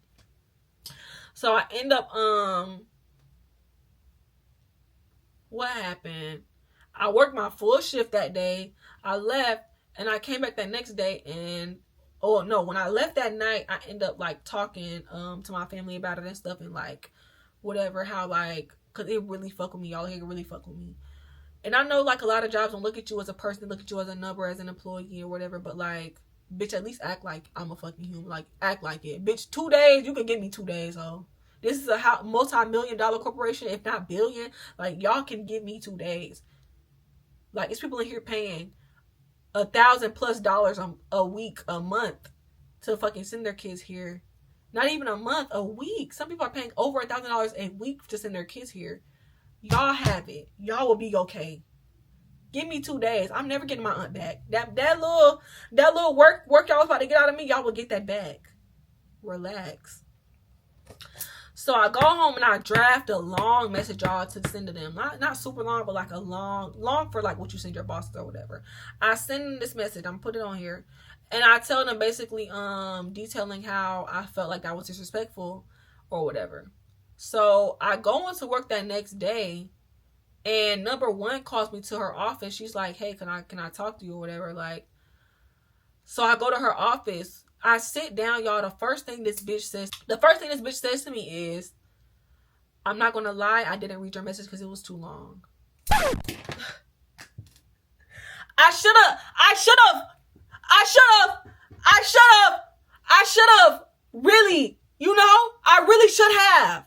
So I end up, what happened? I worked my full shift that day. I left, and I came back that next day, and, oh, no, when I left that night, I ended up, like, talking to my family about it and stuff, and, like, whatever, how, like, because it really fuck with me. Y'all here really fuck with me. And I know, like, a lot of jobs don't look at you as a person. They look at you as a number, as an employee or whatever. But, like, bitch, at least act like I'm a fucking human. Like, act like it. Bitch, 2 days, you can give me 2 days, ho. This is a multi-million-dollar corporation, if not billion. Like, y'all can give me 2 days. Like, it's people in here paying $1,000+ a week, a month, to fucking send their kids here. Not even a month, a week. Some people are paying over $1,000 a week to send their kids here. Y'all have it. Y'all will be okay. Give me 2 days. I'm never getting my aunt back. That little work y'all was about to get out of me, y'all will get that back. Relax. So I go home and I draft a long message, y'all, to send to them. Not super long, but like a long for like what you send your boss or whatever. I send them this message. I'm put it on here. And I tell them basically detailing how I felt like I was disrespectful or whatever. So I go into work that next day, and number one calls me to her office. She's like, "Hey, can I talk to you or whatever?" Like, so I go to her office. I sit down, y'all. The first thing this bitch says to me is, I'm not gonna lie, I didn't read your message because it was too long. I should have. Really, I really should have.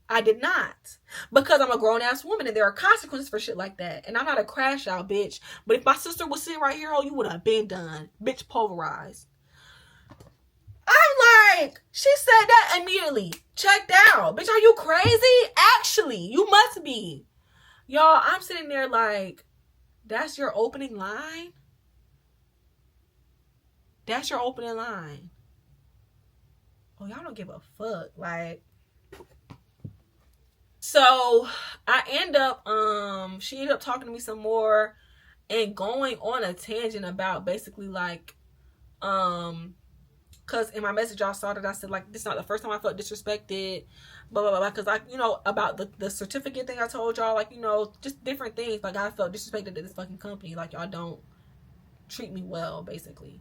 I did not. Because I'm a grown-ass woman and there are consequences for shit like that. And I'm not a crash out, bitch. But if my sister was sitting right here, oh, you would have been done. Bitch, pulverized. I'm like, she said that immediately. Checked out. Bitch, are you crazy? Actually, you must be. Y'all, I'm sitting there like, that's your opening line? That's your opening line. Oh, y'all don't give a fuck. Like, so I end up, she ended up talking to me some more and going on a tangent about basically like, because in my message y'all saw that I said like, this is not the first time I felt disrespected, blah, blah, blah, because like, about the certificate thing I told y'all, like, just different things, like I felt disrespected at this fucking company, like y'all don't treat me well, basically.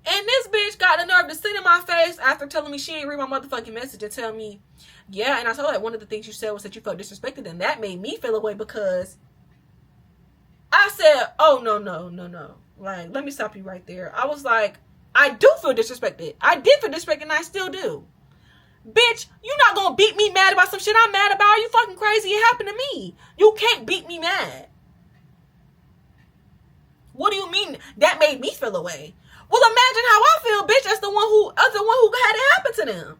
And this bitch got the nerve to sit in my face after telling me she ain't read my motherfucking message and tell me, yeah, and I told her that one of the things you said was that you felt disrespected, and that made me feel away because I said, oh, no. Like, let me stop you right there. I was like, I do feel disrespected. I did feel disrespected, and I still do. Bitch, you not gonna beat me mad about some shit I'm mad about. Are you fucking crazy? It happened to me. You can't beat me mad. What do you mean that made me feel away? Well, imagine how I feel, bitch, as the one who had it happen to them.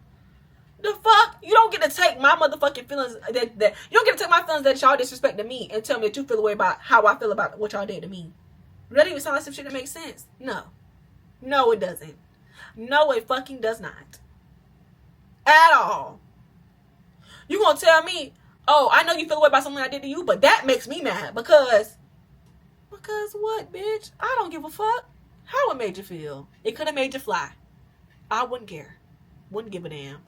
The fuck? You don't get to take my motherfucking feelings that you don't get to take my feelings that y'all disrespected me and tell me that you feel away about how I feel about what y'all did to me. Does that even sound like some shit that makes sense? No. No, it doesn't. No, it fucking does not. At all. You gonna tell me, oh, I know you feel away about something I did to you, but that makes me mad because what, bitch? I don't give a fuck how it made you feel. It could have made you fly. I wouldn't care. Wouldn't give a damn.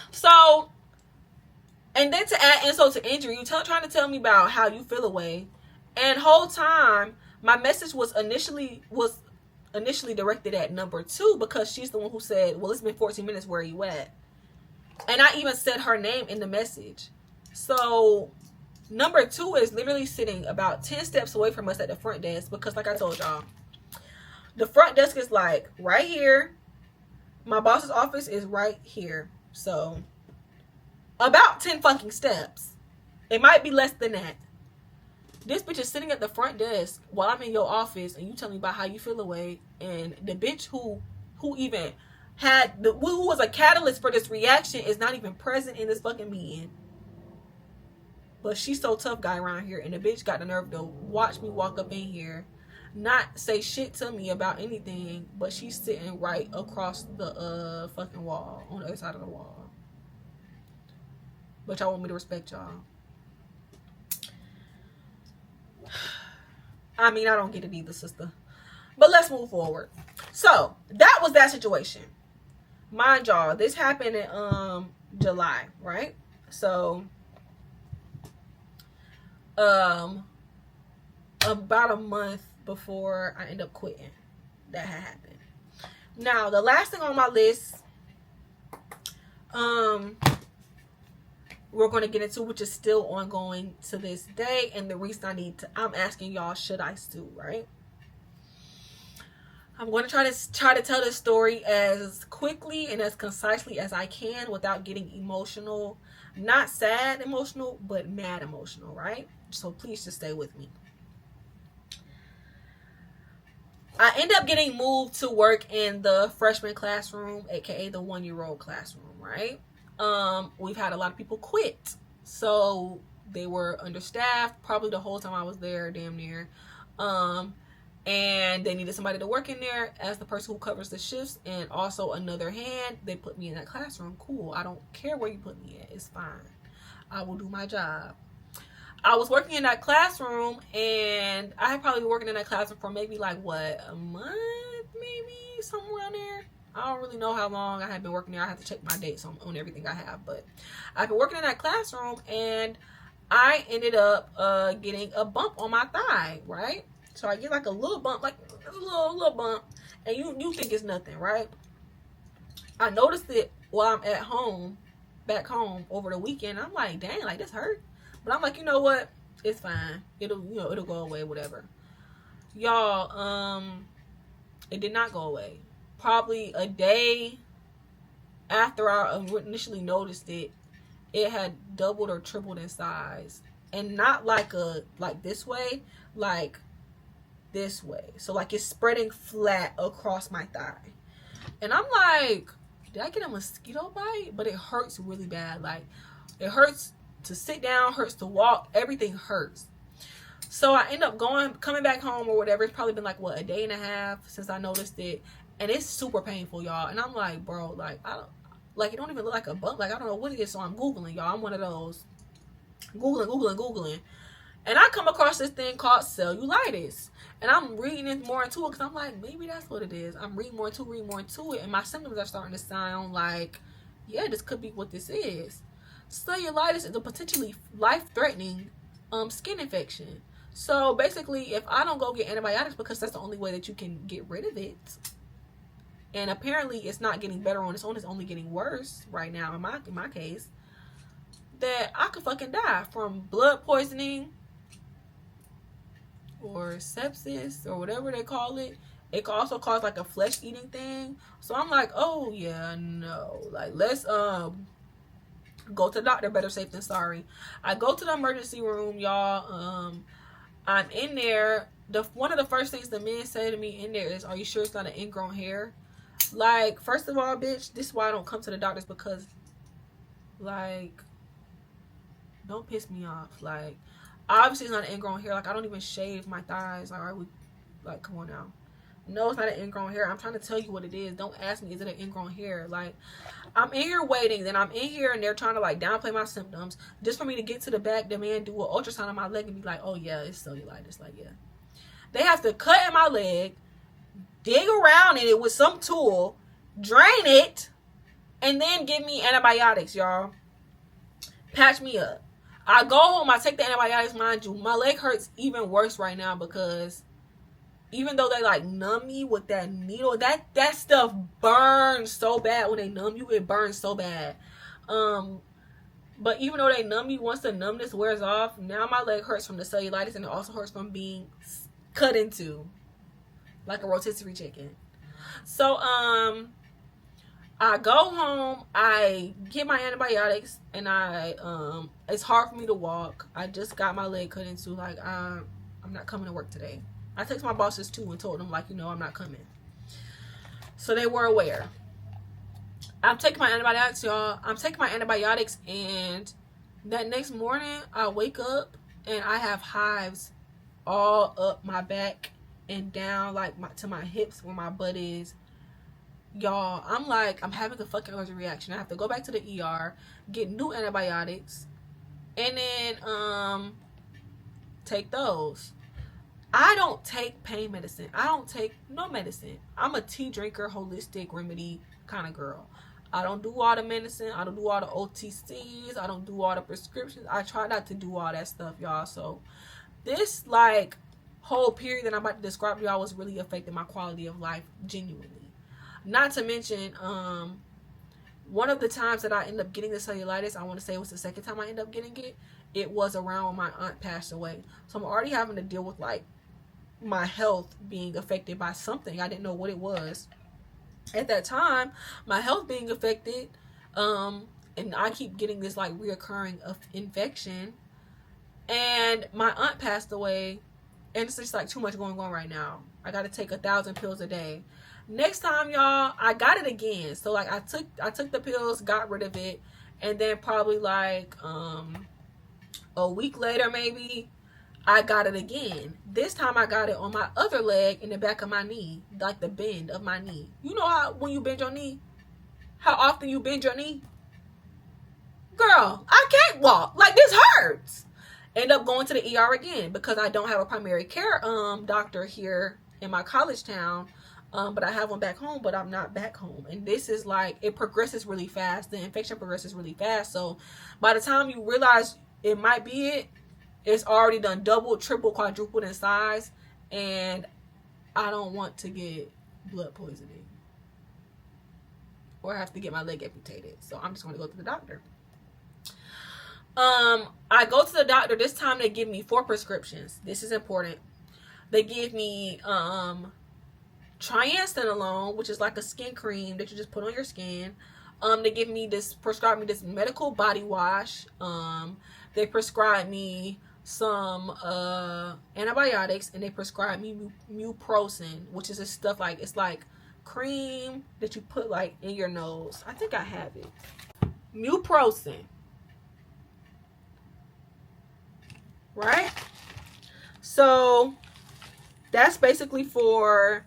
So, and then to add insult to injury, you trying to tell me about how you feel away, and whole time my message was initially directed at number 2 because she's the one who said, well, it's been 14 minutes, where are you at? And I even said her name in the message. So number 2 is literally sitting about 10 steps away from us at the front desk because, like I told y'all, the front desk is like right here. My boss's office is right here. So about 10 fucking steps. It might be less than that. This bitch is sitting at the front desk while I'm in your office and you tell me about how you feel away, and the bitch who even had who was a catalyst for this reaction is not even present in this fucking meeting. But she's so tough guy around here, and the bitch got the nerve to watch me walk up in here, not say shit to me about anything, but she's sitting right across the fucking wall, on the other side of the wall. But y'all want me to respect y'all. I mean, I don't get it either, sister. But let's move forward. So, that was that situation. Mind y'all, this happened in July, right? So, about a month before I end up quitting, that had happened. Now, the last thing on my list, we're going to get into, which is still ongoing to this day, and the reason I'm asking y'all, should I sue, right? I'm going to try to tell this story as quickly and as concisely as I can without getting emotional. Not sad emotional, but mad emotional, right? So please just stay with me. I end up getting moved to work in the freshman classroom, aka the 1-year-old classroom, right? We've had a lot of people quit. So they were understaffed probably the whole time I was there, damn near. And they needed somebody to work in there as the person who covers the shifts, and also another hand. They put me in that classroom. Cool. I don't care where you put me at. It's fine. I will do my job. I was working in that classroom, and I had probably been working in that classroom for maybe like a month, maybe somewhere around there. I don't really know how long I had been working there. I have to check my dates on everything I have, but I've been working in that classroom, and I ended up getting a bump on my thigh, right? So I get like a little bump, like a little bump, and you think it's nothing, right? I noticed it while I'm at home, back home over the weekend. I'm like, dang, like this hurt. But I'm like, you know what? It's fine. It'll go away, whatever. Y'all, it did not go away. Probably a day after I initially noticed it, it had doubled or tripled in size. And not like this way, like this way. So like it's spreading flat across my thigh. And I'm like, did I get a mosquito bite? But it hurts really bad. Like, it hurts to sit down, hurts to walk, everything hurts. So I end up coming back home or whatever. It's probably been like, what, a day and a half since I noticed it. And it's super painful, y'all. And I'm like, bro, like, it don't even look like a bump. Like, I don't know what it is. So I'm Googling, y'all. I'm one of those. Googling. And I come across this thing called cellulitis. And I'm reading it more into it because I'm like, maybe that's what it is. I'm reading more into it. And my symptoms are starting to sound like, yeah, this could be what this is. Cellulitis is a potentially life-threatening skin infection. So basically, if I don't go get antibiotics because that's the only way that you can get rid of it, and apparently it's not getting better on its own, it's only getting worse right now in my case, that I could fucking die from blood poisoning or sepsis or whatever they call it. It could also cause like a flesh eating thing. So I'm like, oh yeah, no, like let's go to the doctor. Better safe than sorry. I go to the emergency room, y'all. I'm in there. One of the first things the men say to me in there is, are you sure it's not an ingrown hair? Like, first of all, bitch, this is why I don't come to the doctors, because like, don't piss me off. Like, obviously it's not an ingrown hair. Like, I don't even shave my thighs. Like, like, come on now. No, it's not an ingrown hair. I'm trying to tell you what it is. Don't ask me, is it an ingrown hair? Like, I'm in here waiting. Then I'm in here and they're trying to like downplay my symptoms. Just for me to get to the back, the man do an ultrasound on my leg and be like, oh yeah, it's cellulitis. Like, yeah. They have to cut in my leg, dig around in it with some tool, drain it, and then give me antibiotics, y'all. Patch me up. I go home, I take the antibiotics, mind you. My leg hurts even worse right now because even though they like numb me with that needle, that stuff burns so bad. When they numb you, it burns so bad. But even though they numb you, once the numbness wears off, now my leg hurts from the cellulitis, and it also hurts from being cut into like a rotisserie chicken. So I go home, I get my antibiotics, and it's hard for me to walk. I just got my leg cut into. Like, I'm not coming to work today. I texted my bosses too and told them, like, I'm not coming. So they were aware. I'm taking my antibiotics, y'all. I'm taking my antibiotics, and that next morning I wake up and I have hives all up my back and down like to my hips where my butt is. Y'all, I'm like, I'm having a fucking allergic reaction. I have to go back to the ER, get new antibiotics, and then take those. I don't take pain medicine. I don't take no medicine. I'm a tea drinker, holistic remedy kind of girl. I don't do all the medicine. I don't do all the OTCs. I don't do all the prescriptions. I try not to do all that stuff, y'all. So this like whole period that I'm about to describe to y'all was really affecting my quality of life genuinely. Not to mention, one of the times that I ended up getting the cellulitis, I want to say it was the second time I ended up getting it. It was around when my aunt passed away. So I'm already having to deal with like my health being affected by something. I didn't know what it was at that time. My health being affected, and I keep getting this like reoccurring of infection, and my aunt passed away, and it's just like too much going on right now. I got to take 1,000 pills a day. Next time, y'all, I got it again. So like I took the pills, got rid of it, and then probably like a week later maybe I got it again. This time I got it on my other leg in the back of my knee, like the bend of my knee. You know how when you bend your knee, how often you bend your knee? Girl, I can't walk. Like, this hurts. End up going to the ER again because I don't have a primary care doctor here in my college town. But I have one back home, but I'm not back home. And this is like, it progresses really fast. The infection progresses really fast. So by the time you realize it might be it, it's already done double, triple, quadrupled in size. And I don't want to get blood poisoning or have to get my leg amputated. So I'm just going to go to the doctor. I go to the doctor. This time they give me 4 prescriptions. This is important. They give me triamcinolone, which is like a skin cream that you just put on your skin. They give me this, prescribe me this medical body wash. They prescribe me some antibiotics, and they prescribe me muprocin, which is this stuff like, it's like cream that you put like in your nose. I think I have it. Muprocin. Right? So that's basically for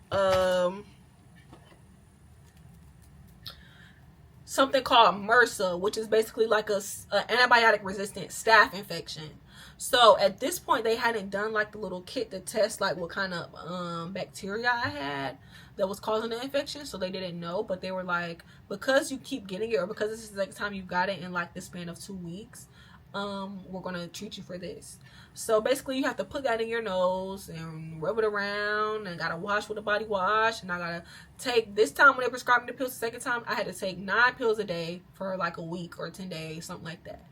something called MRSA, which is basically like a antibiotic resistant staph infection. So at this point, they hadn't done like the little kit to test like what kind of bacteria I had that was causing the infection. So they didn't know, but they were like, because you keep getting it, or because this is the second time you got it in like the span of 2 weeks, we're gonna treat you for this. So basically you have to put that in your nose and rub it around, and gotta wash with a body wash. And I gotta take, this time when they prescribed me the pills the second time, I had to take 9 pills a day for like a week or 10 days, something like that.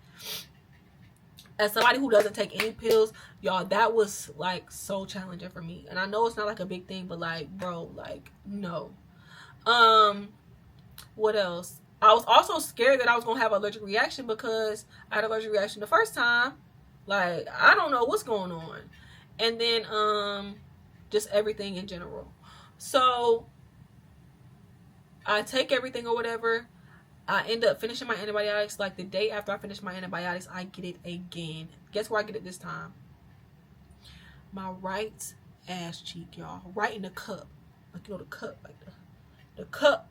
As somebody who doesn't take any pills, y'all, that was like so challenging for me. And I know it's not like a big thing, but like, bro, like, no. What else? I was also scared that I was gonna have an allergic reaction, because I had an allergic reaction the first time. Like, I don't know what's going on. And then just everything in general. So I take everything or whatever. I end up finishing my antibiotics. Like the day after I finish my antibiotics, I get it again. Guess where I get it this time? My right ass cheek, y'all. Right in the cup. Like, you know, the cup. Like the cup.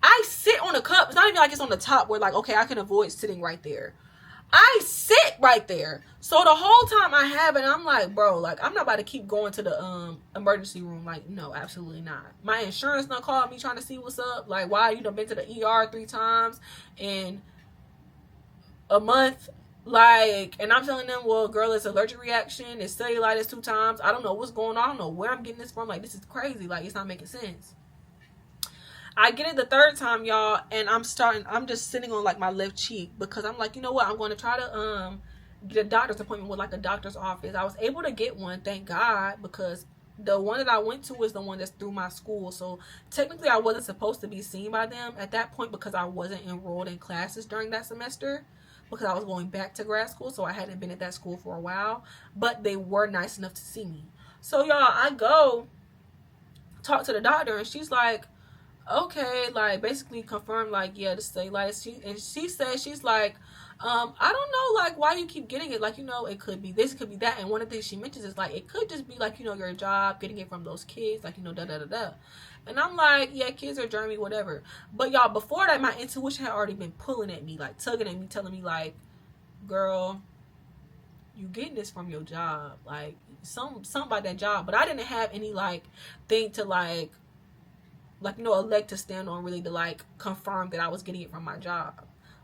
I sit on the cup. It's not even like it's on the top where like, okay, I can avoid sitting right there. I sit right there. So the whole time I have it, I'm like, bro, like, I'm not about to keep going to the emergency room. Like, no, absolutely not. My insurance done called me trying to see what's up. Like, why you done been to the ER 3 times in a month? Like, and I'm telling them, well, girl, it's allergic reaction. It's cellulitis 2 times. I don't know what's going on. I don't know where I'm getting this from. Like, this is crazy. Like, it's not making sense. I get it the 3rd time, y'all, and I'm just sitting on like my left cheek, because I'm like, you know what, I'm going to try to get a doctor's appointment with like a doctor's office. I was able to get one, thank God, because the one that I went to is the one that's through my school. So technically I wasn't supposed to be seen by them at that point, because I wasn't enrolled in classes during that semester, because I was going back to grad school, so I hadn't been at that school for a while. But they were nice enough to see me. So y'all, I go talk to the doctor, and she's like, okay, like, basically confirmed, like, yeah, the cellulitis. She said, she's like, I don't know, like, why you keep getting it. Like, you know, it could be this, it could be that. And one of the things she mentions is, like, it could just be, like, you know, your job, getting it from those kids, like, you know, da-da-da-da. And I'm like, yeah, kids are germy, whatever. But, y'all, before that, my intuition had already been pulling at me, like, tugging at me, telling me, like, girl, you getting this from your job. Like, something about that job. But I didn't have any, like, thing to, like, you know, a leg to stand on, really, to like confirm that I was getting it from my job.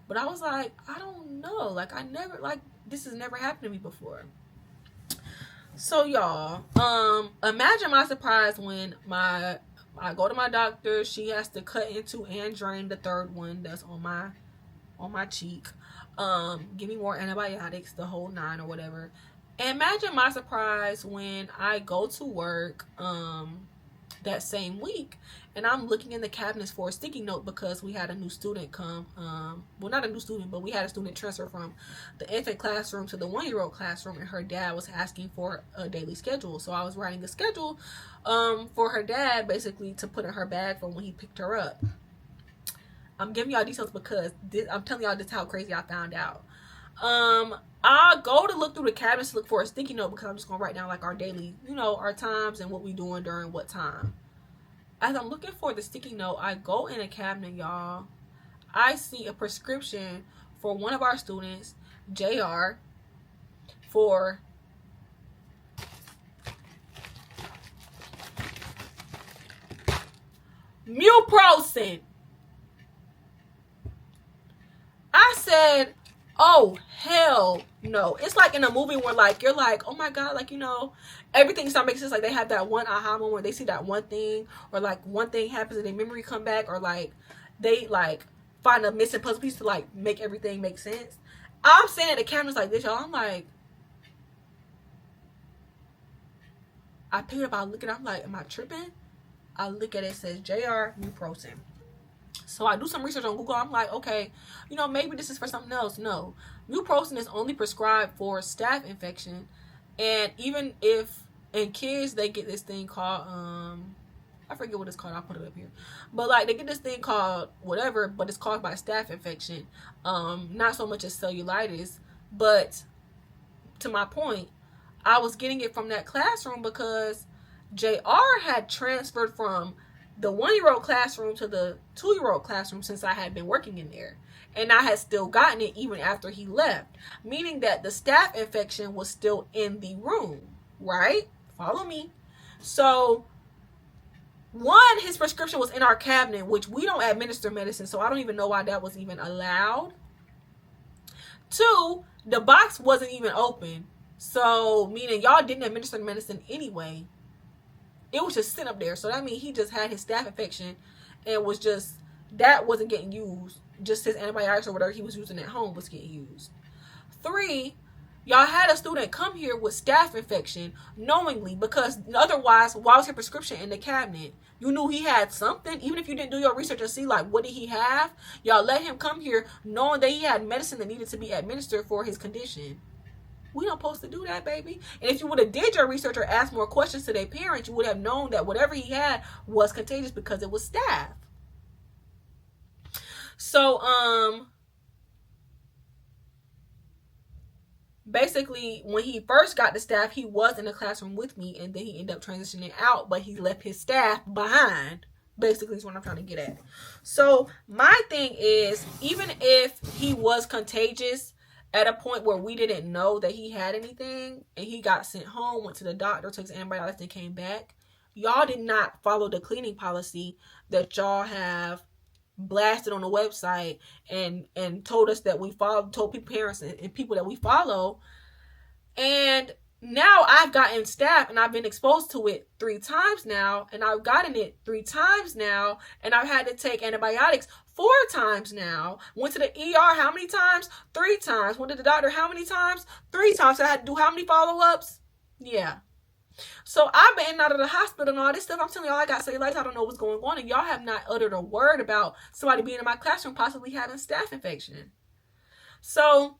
But I was like, I don't know, like, I never, like, this has never happened to me before. So y'all, imagine my surprise when I go to my doctor. She has to cut into and drain the 3rd one that's on my cheek, give me more antibiotics, the whole 9 or whatever. And imagine my surprise when I go to work that same week, and I'm looking in the cabinets for a sticky note, because we had a new student come, well, not a new student, but we had a student transfer from the infant classroom to the 1-year-old classroom, and her dad was asking for a daily schedule. So I was writing a schedule for her dad, basically to put in her bag for when he picked her up. I'm giving y'all details because I'm telling y'all this how crazy I found out. I'll go to look through the cabinets to look for a sticky note, because I'm just gonna write down like our daily, you know, our times and what we doing during what time. As I'm looking for the sticky note, I go in a cabinet, y'all. I see a prescription for one of our students, JR, for muprocin. I said, oh, hell no. It's like in a movie where, like, you're like, oh my God, like, you know, everything starts making sense. Like, they have that one aha moment where they see that one thing, or like one thing happens and their memory come back, or like they like find a missing puzzle piece to like make everything make sense. I'm sitting at the cameras like this, y'all. I'm like, I pick it up, I look at it, I'm like, am I tripping? I look at it, it says JR Muprosin. So I do some research on Google. I'm like, okay, maybe this is for something else. No, Muprosin is only prescribed for staph infection, and even if in kids they get this thing called I forget what it's called. I'll put it up here, but like they get this thing called whatever, but it's caused by staph infection. Not so much as cellulitis, but to my point, I was getting it from that classroom because JR had transferred from the 1-year-old classroom to the 2-year-old classroom since I had been working in there. And I had still gotten it even after he left. Meaning that the staph infection was still in the room. Right? Follow me. So, one, his prescription was in our cabinet, which we don't administer medicine, so I don't even know why that was even allowed. 2, the box wasn't even open. So, meaning y'all didn't administer medicine anyway. It was just sitting up there. So that means he just had his staph infection and was just, that wasn't getting used. Just his antibiotics or whatever he was using at home was getting used. 3, y'all had a student come here with staph infection knowingly, because otherwise, why was his prescription in the cabinet? You knew he had something. Even if you didn't do your research and see, like, what did he have? Y'all let him come here knowing that he had medicine that needed to be administered for his condition. We don't supposed to do that, baby. And if you would have did your research or asked more questions to their parents, you would have known that whatever he had was contagious because it was staph. So, basically, when he first got the staph, he was in the classroom with me, and then he ended up transitioning out, but he left his staph behind. Basically, is what I'm trying to get at. So, my thing is, even if he was contagious, at a point where we didn't know that he had anything, and he got sent home, went to the doctor, took his antibiotics, and came back, y'all did not follow the cleaning policy that y'all have blasted on the website and told us that we follow, told people, parents and people that we follow. And now I've gotten staph and I've been exposed to it 3 times now, and I've gotten it 3 times now, and I've had to take antibiotics 4 times now. Went to the ER how many times? 3 times. Went to the doctor how many times? 3 times. So I had to do how many follow-ups? Yeah. So I've been in and out of the hospital and all this stuff. I'm telling y'all, I got cellulitis. I don't know what's going on, and y'all have not uttered a word about somebody being in my classroom possibly having staph infection. So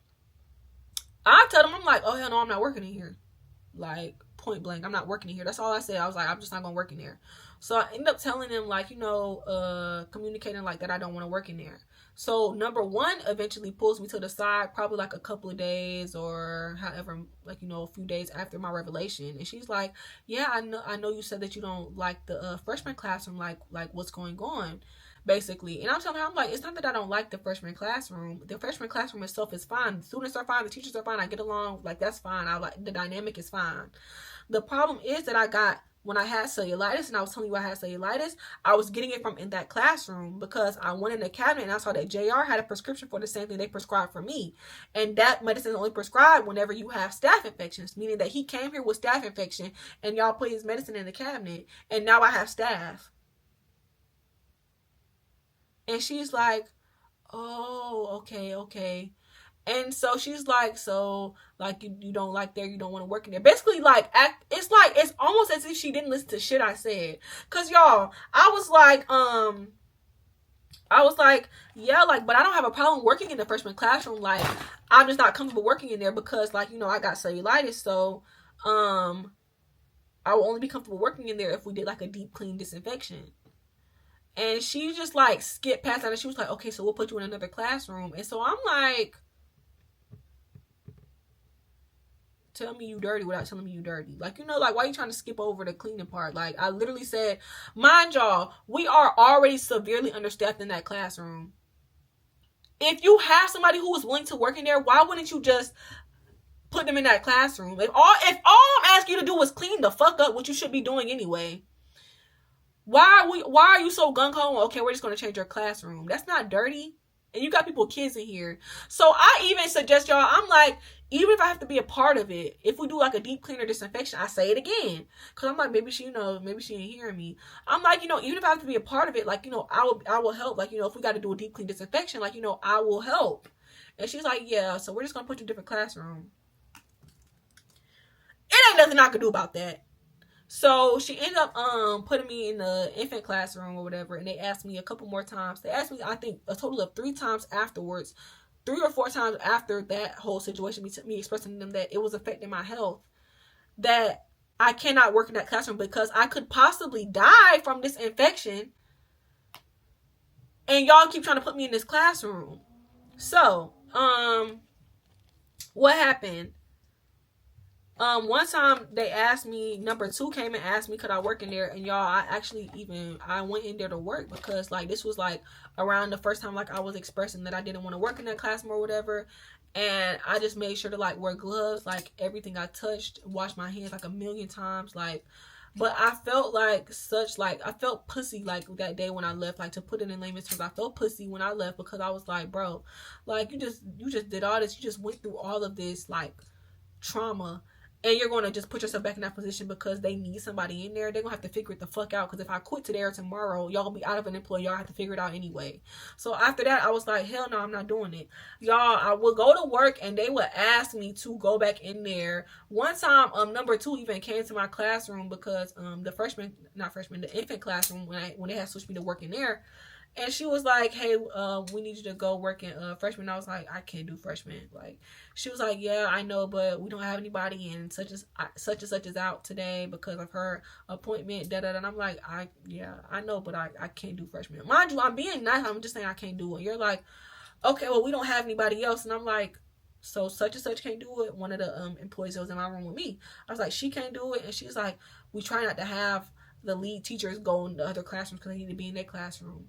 I tell them, I'm like, oh hell no, I'm not working in here. Like, point blank, I'm not working in here. That's all I said. I was like, I'm just not gonna work in there. So I ended up telling them, like, communicating like that I don't want to work in there. So number 1 eventually pulls me to the side, probably like a couple of days or however, like, a few days after my revelation, and she's like, yeah, I know you said that you don't like the freshman classroom, like what's going on, basically. And I'm telling her, I'm like, it's not that I don't like the freshman classroom. The freshman classroom itself is fine. The students are fine. The teachers are fine. I get along. Like, that's fine. I like the dynamic is fine. The problem is that I got, when I had cellulitis, and I was telling you I had cellulitis, I was getting it from in that classroom because I went in the cabinet and I saw that JR had a prescription for the same thing they prescribed for me. And that medicine is only prescribed whenever you have staph infections, meaning that he came here with staph infection and y'all put his medicine in the cabinet, and now I have staph. And she's like, oh, okay. And so she's like, so, like, you don't like there, you don't want to work in there. Basically, like, it's almost as if she didn't listen to shit I said. Because, y'all, I was like, yeah, like, but I don't have a problem working in the freshman classroom. Like, I'm just not comfortable working in there because, like, I got cellulitis. So, I will only be comfortable working in there if we did, like, a deep clean disinfection. And she just, like, skipped past that, and she was like, okay, so we'll put you in another classroom. And so I'm like, tell me you dirty without telling me you dirty. Like, like, why are you trying to skip over the cleaning part? Like, I literally said, mind y'all, we are already severely understaffed in that classroom. If you have somebody who is willing to work in there, why wouldn't you just put them in that classroom? If all I'm asking you to do is clean the fuck up, what you should be doing anyway. Why are you so gung-ho? Okay, we're just going to change your classroom. That's not dirty. And you got kids in here. So I even suggest y'all, I'm like, even if I have to be a part of it, if we do like a deep cleaner disinfection, I say it again. Because I'm like, maybe she, maybe she ain't hearing me. I'm like, even if I have to be a part of it, like, I will help. Like, if we got to do a deep clean disinfection, like, I will help. And she's like, yeah, so we're just gonna put you in a different classroom. It ain't nothing I could do about that. So she ended up putting me in the infant classroom or whatever, and they asked me a couple more times. They asked me, I think, a total of 3 times afterwards, 3 or 4 times after that whole situation, me expressing to them that it was affecting my health, that I cannot work in that classroom because I could possibly die from this infection, and y'all keep trying to put me in this classroom. So, what happened? One time they asked me, number 2 came and asked me could I work in there, and y'all, I went in there to work because like this was like around the first time like I was expressing that I didn't want to work in that classroom or whatever, and I just made sure to like wear gloves, like everything I touched, wash my hands like a million times, like. But I felt like I felt pussy like that day when I left, like to put it in layman's terms, I felt pussy when I left because I was like, bro, like you just did all this, you just went through all of this like trauma, and you're going to just put yourself back in that position because they need somebody in there. They're going to have to figure it the fuck out, because if I quit today or tomorrow, y'all going to be out of an employee. Y'all have to figure it out anyway. So after that, I was like, hell no, I'm not doing it. Y'all, I would go to work and they would ask me to go back in there. One time, number 2 even came to my classroom because the infant classroom, when they had switched me to work in there, and she was like, hey, we need you to go work in freshman. I was like, I can't do freshman. Like, she was like, yeah, I know, but we don't have anybody, and such and such is out today because of her appointment. Da da da. And I'm like, I know, but I can't do freshman. Mind you, I'm being nice. I'm just saying I can't do it. You're like, okay, well, we don't have anybody else, and I'm like, so such and such can't do it. One of the employees that was in my room with me, I was like, she can't do it, and she's like, we try not to have the lead teachers go in the other classrooms because they need to be in their classroom.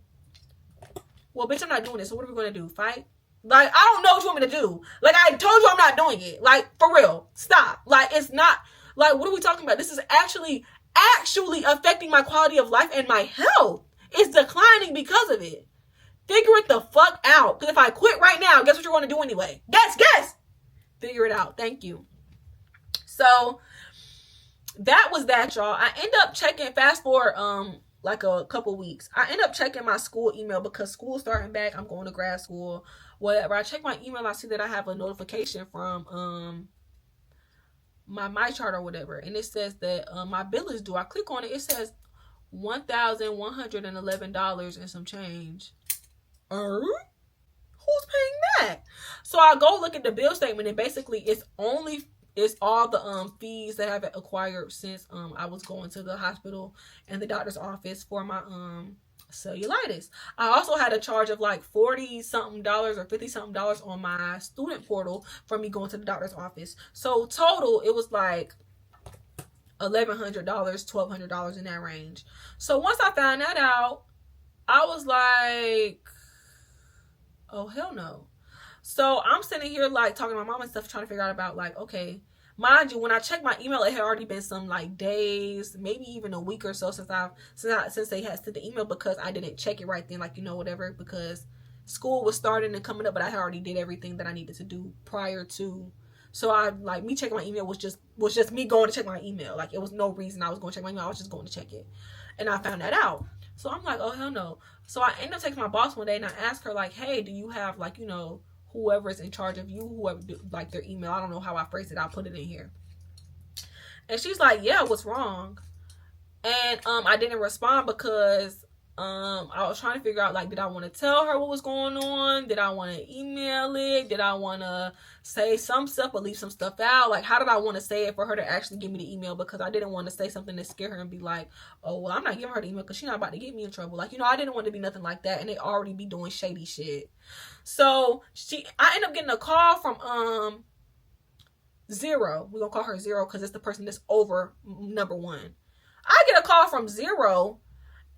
Well, bitch, I'm not doing this. So what are we going to do? Fight? Like, I don't know what you want me to do. Like, I told you I'm not doing it. Like, for real. Stop. Like, it's not. Like, what are we talking about? This is actually affecting my quality of life, and my health is declining because of it. Figure it the fuck out. Because if I quit right now, guess what you're going to do anyway? Guess. Figure it out. Thank you. So, that was that, y'all. I end up checking, fast forward, like a couple weeks, I end up checking my school email because school's starting back. I'm going to grad school, whatever. I check my email, I see that I have a notification from my MyChart or whatever, and it says that my bill is due. I click on it, it says $1,111 and some change. Who's paying that? So I go look at the bill statement, and basically it's all the fees that I've acquired since I was going to the hospital and the doctor's office for my cellulitis. I also had a charge of like $40-something or $50-something on my student portal for me going to the doctor's office. So total, it was like $1,100, $1,200 in that range. So once I found that out, I was like, oh hell no. So I'm sitting here like talking to my mom and stuff, trying to figure out about like, okay, mind you, when I checked my email, it had already been some like days, maybe even a week or so since they had sent the email, because I didn't check it right then, like, whatever, because school was starting and coming up, but I had already did everything that I needed to do prior to. So I like me checking my email was just me going to check my email. Like, it was no reason I was going to check my email. I was just going to check it, and I found that out. So I'm like, oh hell no. So I ended up texting my boss one day, and I asked her like, hey, do you have like, whoever's in charge of you, whoever, like, their email. I don't know how I phrased it. I'll put it in here. And she's like, yeah, what's wrong? And I didn't respond because I was trying to figure out, like, did I want to tell her what was going on? Did I want to email it? Did I want to say some stuff but leave some stuff out? Like, how did I want to say it for her to actually give me the email? Because I didn't want to say something to scare her and be like, oh, well, I'm not giving her the email because she's not about to get me in trouble. Like, I didn't want to be nothing like that, and they already be doing shady shit. So I end up getting a call from Zero. We're gonna call her Zero because it's the person that's over number 1. I get a call from Zero,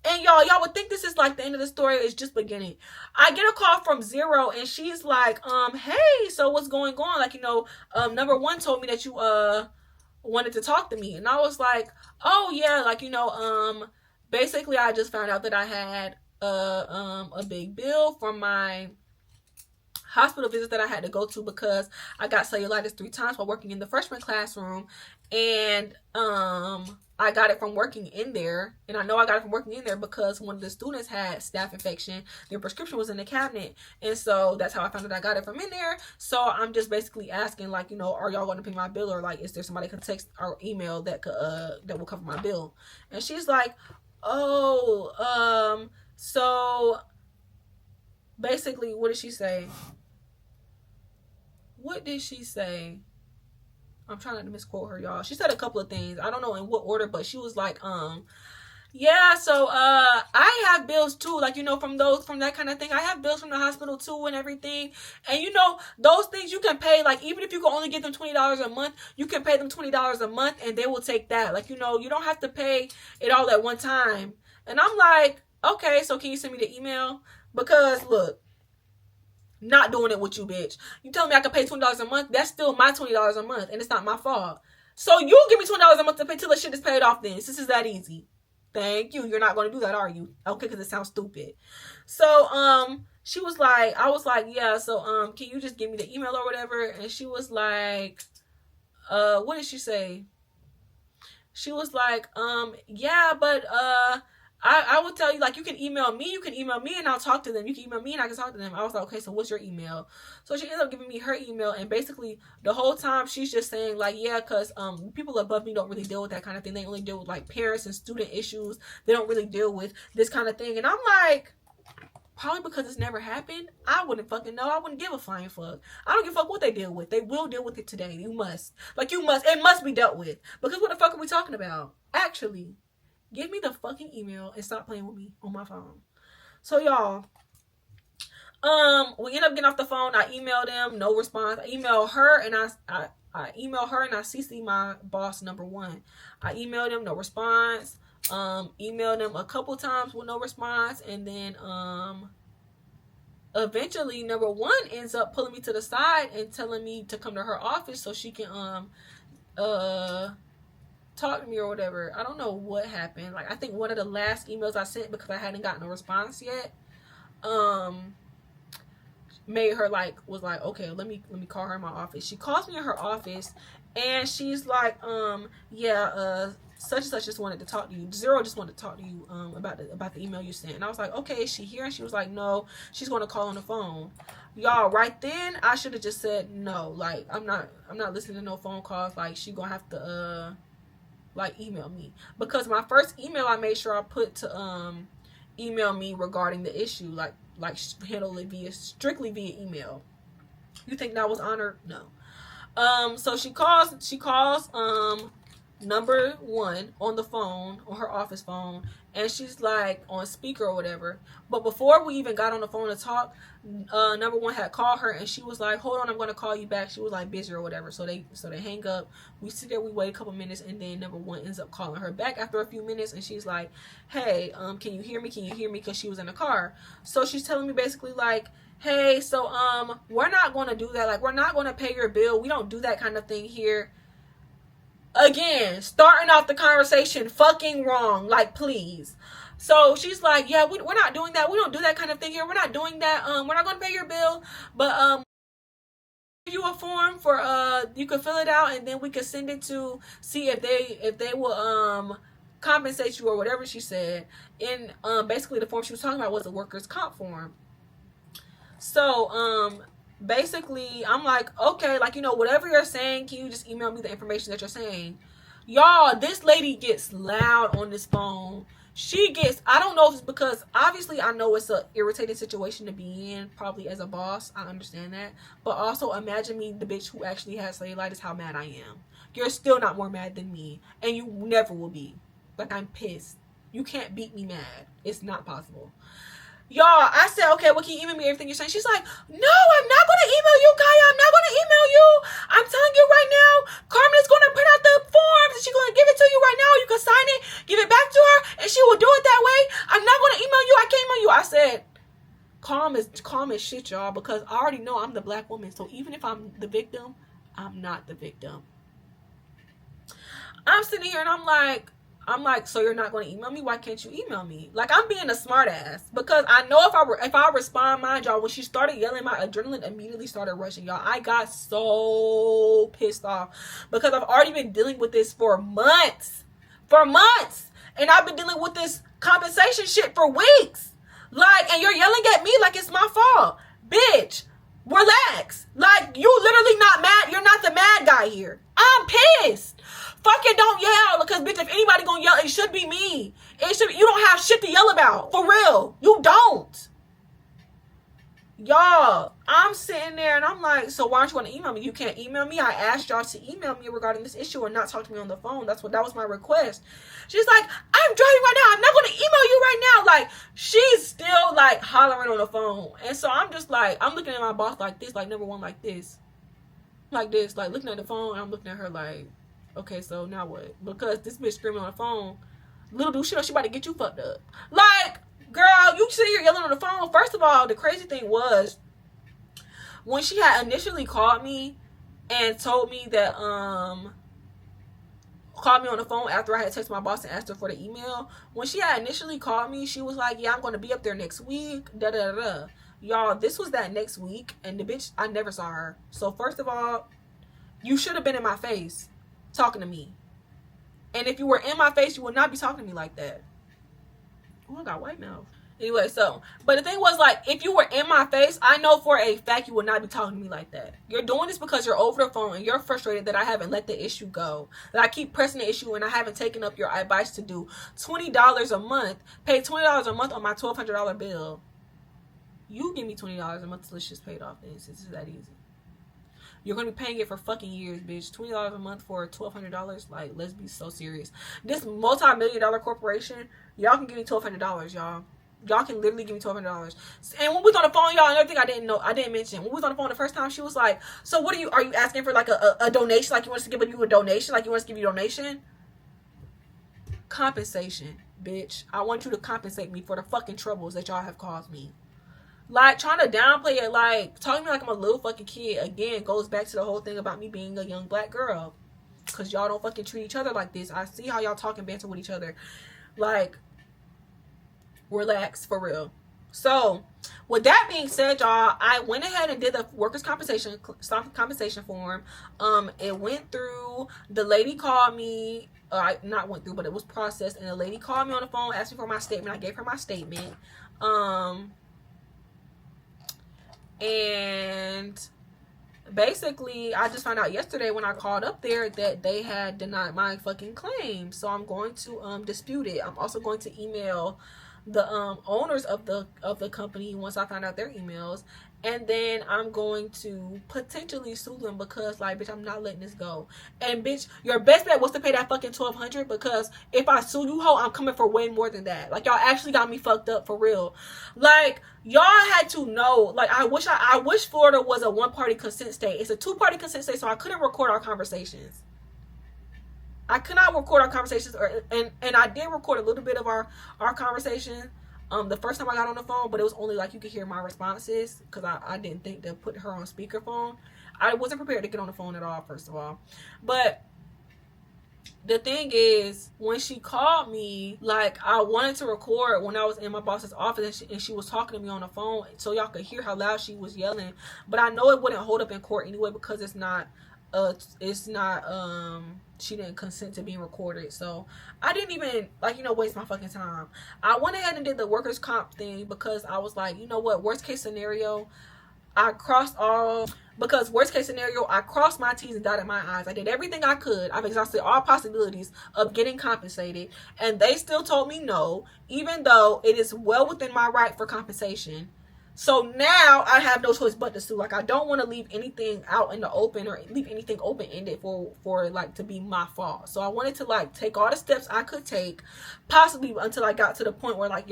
and y'all would think this is like the end of the story. It's just beginning. I get a call from Zero, and she's like, hey, so what's going on? Like, number 1 told me that you wanted to talk to me, and I was like, oh yeah, like, basically I just found out that I had a big bill from my hospital visits that I had to go to because I got cellulitis 3 times while working in the freshman classroom, and I got it from working in there, and I know I got it from working in there because one of the students had staph infection. Their prescription was in the cabinet, and so that's how I found out I got it from in there. So I'm just basically asking, like, you know, are y'all going to pay my bill, or like, is there somebody could text or email that could that will cover my bill? And she's like, oh, so basically, what did she say? What did she say? I'm trying not to misquote her, y'all. She said a couple of things. I don't know in what order, but she was like, yeah, so I have bills too, like, you know, from that kind of thing. I have bills from the hospital too and everything. And you know, those things you can pay, like, even if you can only give them $20 a month, you can pay them $20 a month and they will take that. Like, you know, you don't have to pay it all at one time. And I'm like, okay, so can you send me the email? Because look, not doing it with you, bitch. You telling me I can pay $20 a month? That's still my $20 a month, and it's not my fault. So you give me $20 a month to pay till the shit is paid off. Then this is that easy. Thank you. You're not going to do that, are you? Okay, because it sounds stupid. So she was like, I was like, yeah. So can you just give me the email or whatever? And she was like, what did she say? She was like, yeah, but I will tell you, like, you can email me and I'll talk to them. You can email me and I can talk to them. I was like, okay, so what's your email? So she ended up giving me her email, and basically the whole time she's just saying, like, yeah, because people above me don't really deal with that kind of thing. They only deal with, like, parents and student issues. They don't really deal with this kind of thing. And I'm like, probably because it's never happened. I wouldn't fucking know. I wouldn't give a flying fuck. I don't give a fuck what they deal with. They will deal with it today. You must. Like, you must. It must be dealt with. Because what the fuck are we talking about? Actually, give me the fucking email and stop playing with me on my phone. So, y'all, we end up getting off the phone. I emailed them, no response. I emailed her and I emailed her and I CC my boss, number 1. I emailed him, no response. Emailed him a couple times with no response, and then eventually number 1 ends up pulling me to the side and telling me to come to her office so she can talk to me or whatever. I don't know what happened. Like, I think one of the last emails I sent, because I hadn't gotten a response yet, made her like, was like, okay, let me call her in my office. She calls me in her office and she's like, yeah, such and such just wanted to talk to you. Zero just wanted to talk to you about the email you sent. And I was like, okay, is she here? And she was like, no, she's going to call on the phone. Y'all, right then I should have just said no. Like, I'm not listening to no phone calls. Like, she gonna have to like email me, because my first email I made sure I put to email me regarding the issue, like handle it strictly via email. You think that was honored? No. So she calls number 1 on the phone, on her office phone, and she's like on speaker or whatever. But before we even got on the phone to talk, number 1 had called her and she was like, hold on, I'm gonna call you back. She was like busy or whatever. So they hang up. We sit there, we wait a couple minutes, and then number 1 ends up calling her back after a few minutes, and she's like, hey, can you hear me? Because she was in the car. So she's telling me basically like, hey, so we're not gonna do that. Like, we're not gonna pay your bill. We don't do that kind of thing here. Again, starting off the conversation fucking wrong. Like, please. So she's like, yeah, we're not doing that. We don't do that kind of thing here. We're not doing that. We're not going to pay your bill, but give you a form for you can fill it out, and then we can send it to see if they will compensate you or whatever she said. And basically the form she was talking about was a workers' comp form. So basically I'm like, okay, like, you know, whatever you're saying, can you just email me the information that you're saying? Y'all, this lady gets loud on this phone. She gets, I don't know if it's because, obviously I know it's a irritating situation to be in, probably as a boss, I understand that, but also imagine me, the bitch who actually has cellulitis, how mad I am. You're still not more mad than me, and you never will be. Like, I'm pissed. You can't beat me mad. It's not possible. Y'all, I said, okay, well, can you email me everything you're saying? She's like, no, I'm not going to email you, Kaya. I'm not going to email you. I'm telling you right now, Carmen is going to print out the forms and she's going to give it to you right now. You can sign it, give it back to her, and she will do it that way. I'm not going to email you. I can't email you. I said, calm as shit, y'all, because I already know I'm the black woman. So even if I'm the victim, I'm not the victim. I'm sitting here and I'm like, I'm like, so you're not going to email me? Why can't you email me? Like, I'm being a smart ass. Because I know if I respond, mind y'all, when she started yelling, my adrenaline immediately started rushing, y'all. I got so pissed off. Because I've already been dealing with this for months. For months. And I've been dealing with this compensation shit for weeks. Like, and you're yelling at me like it's my fault. Bitch, relax. Like, you literally not mad. You're not the mad guy here. I'm pissed. Fuck it, don't yell. Because, bitch, if anybody gonna yell, it should be me. It should. You don't have shit to yell about. For real. You don't. Y'all, I'm sitting there and I'm like, so why aren't you going to email me? You can't email me. I asked y'all to email me regarding this issue and not talk to me on the phone. That was my request. She's like, I'm driving right now. I'm not going to email you right now. Like, she's still like hollering on the phone. And so I'm just like, I'm looking at my boss like this, like number one, like this, like looking at the phone. And I'm looking at her like, okay, so now what? Because this bitch screaming on the phone, little do she know she about to get you fucked up. Like, girl, you sit here yelling on the phone. First of all, the crazy thing was when she had initially called me and told me that called me on the phone after I had texted my boss and asked her for the email. When she had initially called me, she was like, yeah, I'm going to be up there next week. Da da da. Y'all, this was that next week, and the bitch, I never saw her. So first of all, you should have been in my face talking to me. And if you were in my face, you would not be talking to me like that. Oh, I got white mouth. Anyway, so, but the thing was, like, if you were in my face, I know for a fact you would not be talking to me like that. You're doing this because you're over the phone and you're frustrated that I haven't let the issue go. That I keep pressing the issue and I haven't taken up your advice to do $20 a month, pay $20 a month on my $1,200 bill. You give me $20 a month till it's just paid off. This is that easy. You're going to be paying it for fucking years, bitch. $20 a month for $1,200? Like, let's be so serious. This multi-million-dollar corporation, y'all can give me $1,200, y'all. Y'all can literally give me $1,200. And when we was on the phone, y'all, another thing I didn't mention. When we was on the phone the first time, she was like, so what are you asking for, like, a donation? Like, you want us to give you a donation? Like, you want us to give you a donation? Compensation, bitch. I want you to compensate me for the fucking troubles that y'all have caused me. Like, trying to downplay it, like, talking to me like I'm a little fucking kid, again, goes back to the whole thing about me being a young black girl. Because y'all don't fucking treat each other like this. I see how y'all talk and banter with each other. Like, relax, for real. So, with that being said, y'all, I went ahead and did the workers' compensation form. It went through. The lady called me. Not went through, but it was processed. And the lady called me on the phone, asked me for my statement. I gave her my statement. And basically, I just found out yesterday when I called up there that they had denied my fucking claim. So I'm going to dispute it. I'm also going to email the owners of the company once I find out their emails. And then I'm going to potentially sue them because, like, bitch, I'm not letting this go. And, bitch, your best bet was to pay that fucking $1,200 because if I sue you, ho, I'm coming for way more than that. Like, y'all actually got me fucked up for real. Like, y'all had to know. Like, I wish Florida was a one-party consent state. It's a two-party consent state, so I couldn't record our conversations. I could not record our conversations, and I did record a little bit of our conversation. The first time I got on the phone, but it was only like you could hear my responses because I didn't think to put her on speakerphone. I wasn't prepared to get on the phone at all, first of all. But the thing is, when she called me, like, I wanted to record when I was in my boss's office and she was talking to me on the phone so y'all could hear how loud she was yelling. But I know it wouldn't hold up in court anyway because it's not she didn't consent to being recorded. So I didn't even, like, waste my fucking time. I went ahead and did the workers' comp thing because I was like, you know what, worst case scenario, I crossed my T's and dotted my I's. I did everything I could. I've exhausted all possibilities of getting compensated, and they still told me no, even though it is well within my right for compensation. So now I have no choice but to sue. Like, I don't want to leave anything out in the open or leave anything open-ended for like to be my fault. So I wanted to, like, take all the steps I could take, possibly until I got to the point where, like,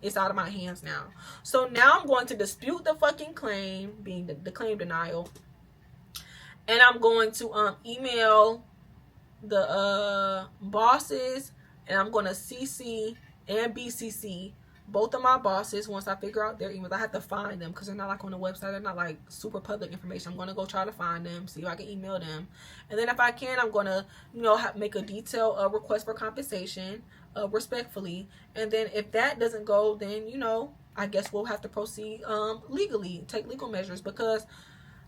it's out of my hands now. So now I'm going to dispute the fucking claim, being the claim denial. And I'm going to email the bosses, and I'm going to CC and BCC both of my bosses, once I figure out their emails, I have to find them because they're not like on the website. They're not like super public information. I'm going to go try to find them, see if I can email them. And then if I can, I'm going to, you know, make a detailed request for compensation respectfully. And then if that doesn't go, then, you know, I guess we'll have to proceed legally, take legal measures. Because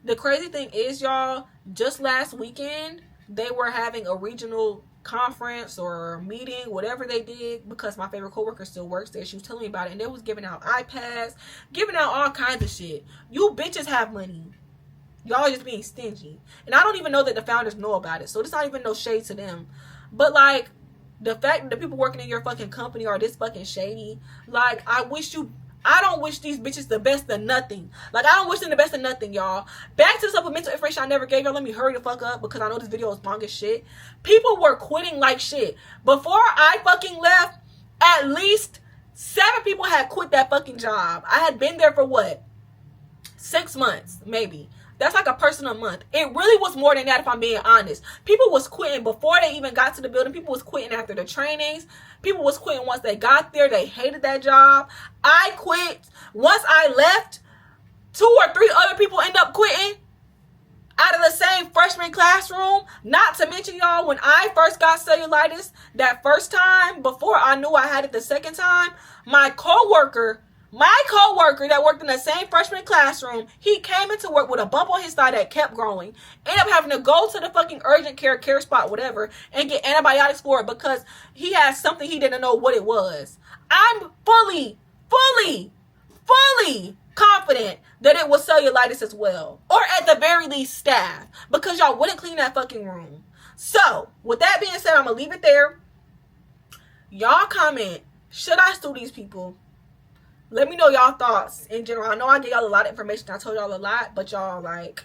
the crazy thing is, y'all, just last weekend, they were having a regional conference or meeting, whatever they did, because my favorite coworker still works there. She was telling me about it, and they was giving out iPads, giving out all kinds of shit. You bitches have money. Y'all just being stingy. And I don't even know that the founders know about it, so it's not even no shade to them. But like, the fact that the people working in your fucking company are this fucking shady, like, I don't wish these bitches the best of nothing. Like, I don't wish them the best of nothing, y'all. Back to the supplemental information I never gave y'all. Let me hurry the fuck up because I know this video is long as shit. People were quitting like shit. Before I fucking left, at least 7 people had quit that fucking job. I had been there for what? 6 months, maybe. That's like a person a month. It really was more than that, if I'm being honest. People was quitting before they even got to the building. People was quitting after the trainings. People was quitting once they got there. They hated that job. I quit. Once I left, 2 or 3 other people end up quitting out of the same freshman classroom. Not to mention, y'all, when I first got cellulitis that first time, before I knew I had it the second time, my coworker that worked in the same freshman classroom, he came into work with a bump on his thigh that kept growing. Ended up having to go to the fucking urgent care spot, whatever, and get antibiotics for it because he had something he didn't know what it was. I'm fully confident that it was cellulitis as well. Or at the very least staph. Because y'all wouldn't clean that fucking room. So, with that being said, I'm going to leave it there. Y'all comment, should I sue these people? Let me know y'all thoughts in general. I know I gave y'all a lot of information. I told y'all a lot, but y'all, like,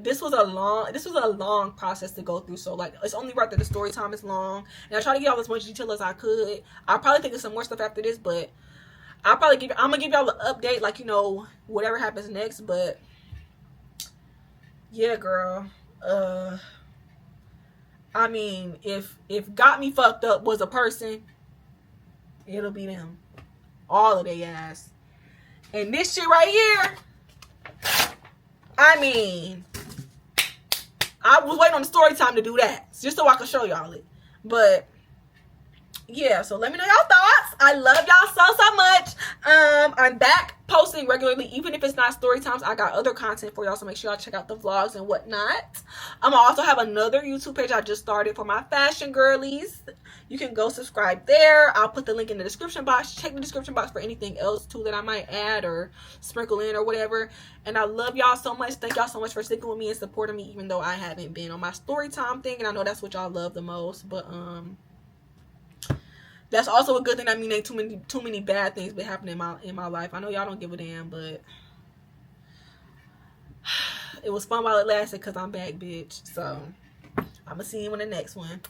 this was a long process to go through. So, like, it's only right that the story time is long. And I try to give y'all as much detail as I could. I'll probably think of some more stuff after this, but I'm gonna give y'all an update, like, you know, whatever happens next. But yeah, girl. I mean, if got me fucked up was a person, it'll be them. All of they ass. And this shit right here, I mean, I was waiting on the story time to do that, just so I could show y'all it. But yeah, so let me know y'all thoughts. I love y'all so much. I'm back posting regularly, even if it's not story times. I got other content for y'all, so make sure y'all check out the vlogs and whatnot. I also have another YouTube page I just started for my fashion girlies. You can go subscribe there. I'll put the link in the description box. Check the description box for anything else too that I might add or sprinkle in or whatever. And I love y'all so much. Thank y'all so much for sticking with me and supporting me, even though I haven't been on my story time thing. And I know that's what y'all love the most. But that's also a good thing. I mean, ain't too many bad things been happening in my life. I know y'all don't give a damn, but it was fun while it lasted because I'm back, bitch. So I'm gonna see you in the next one.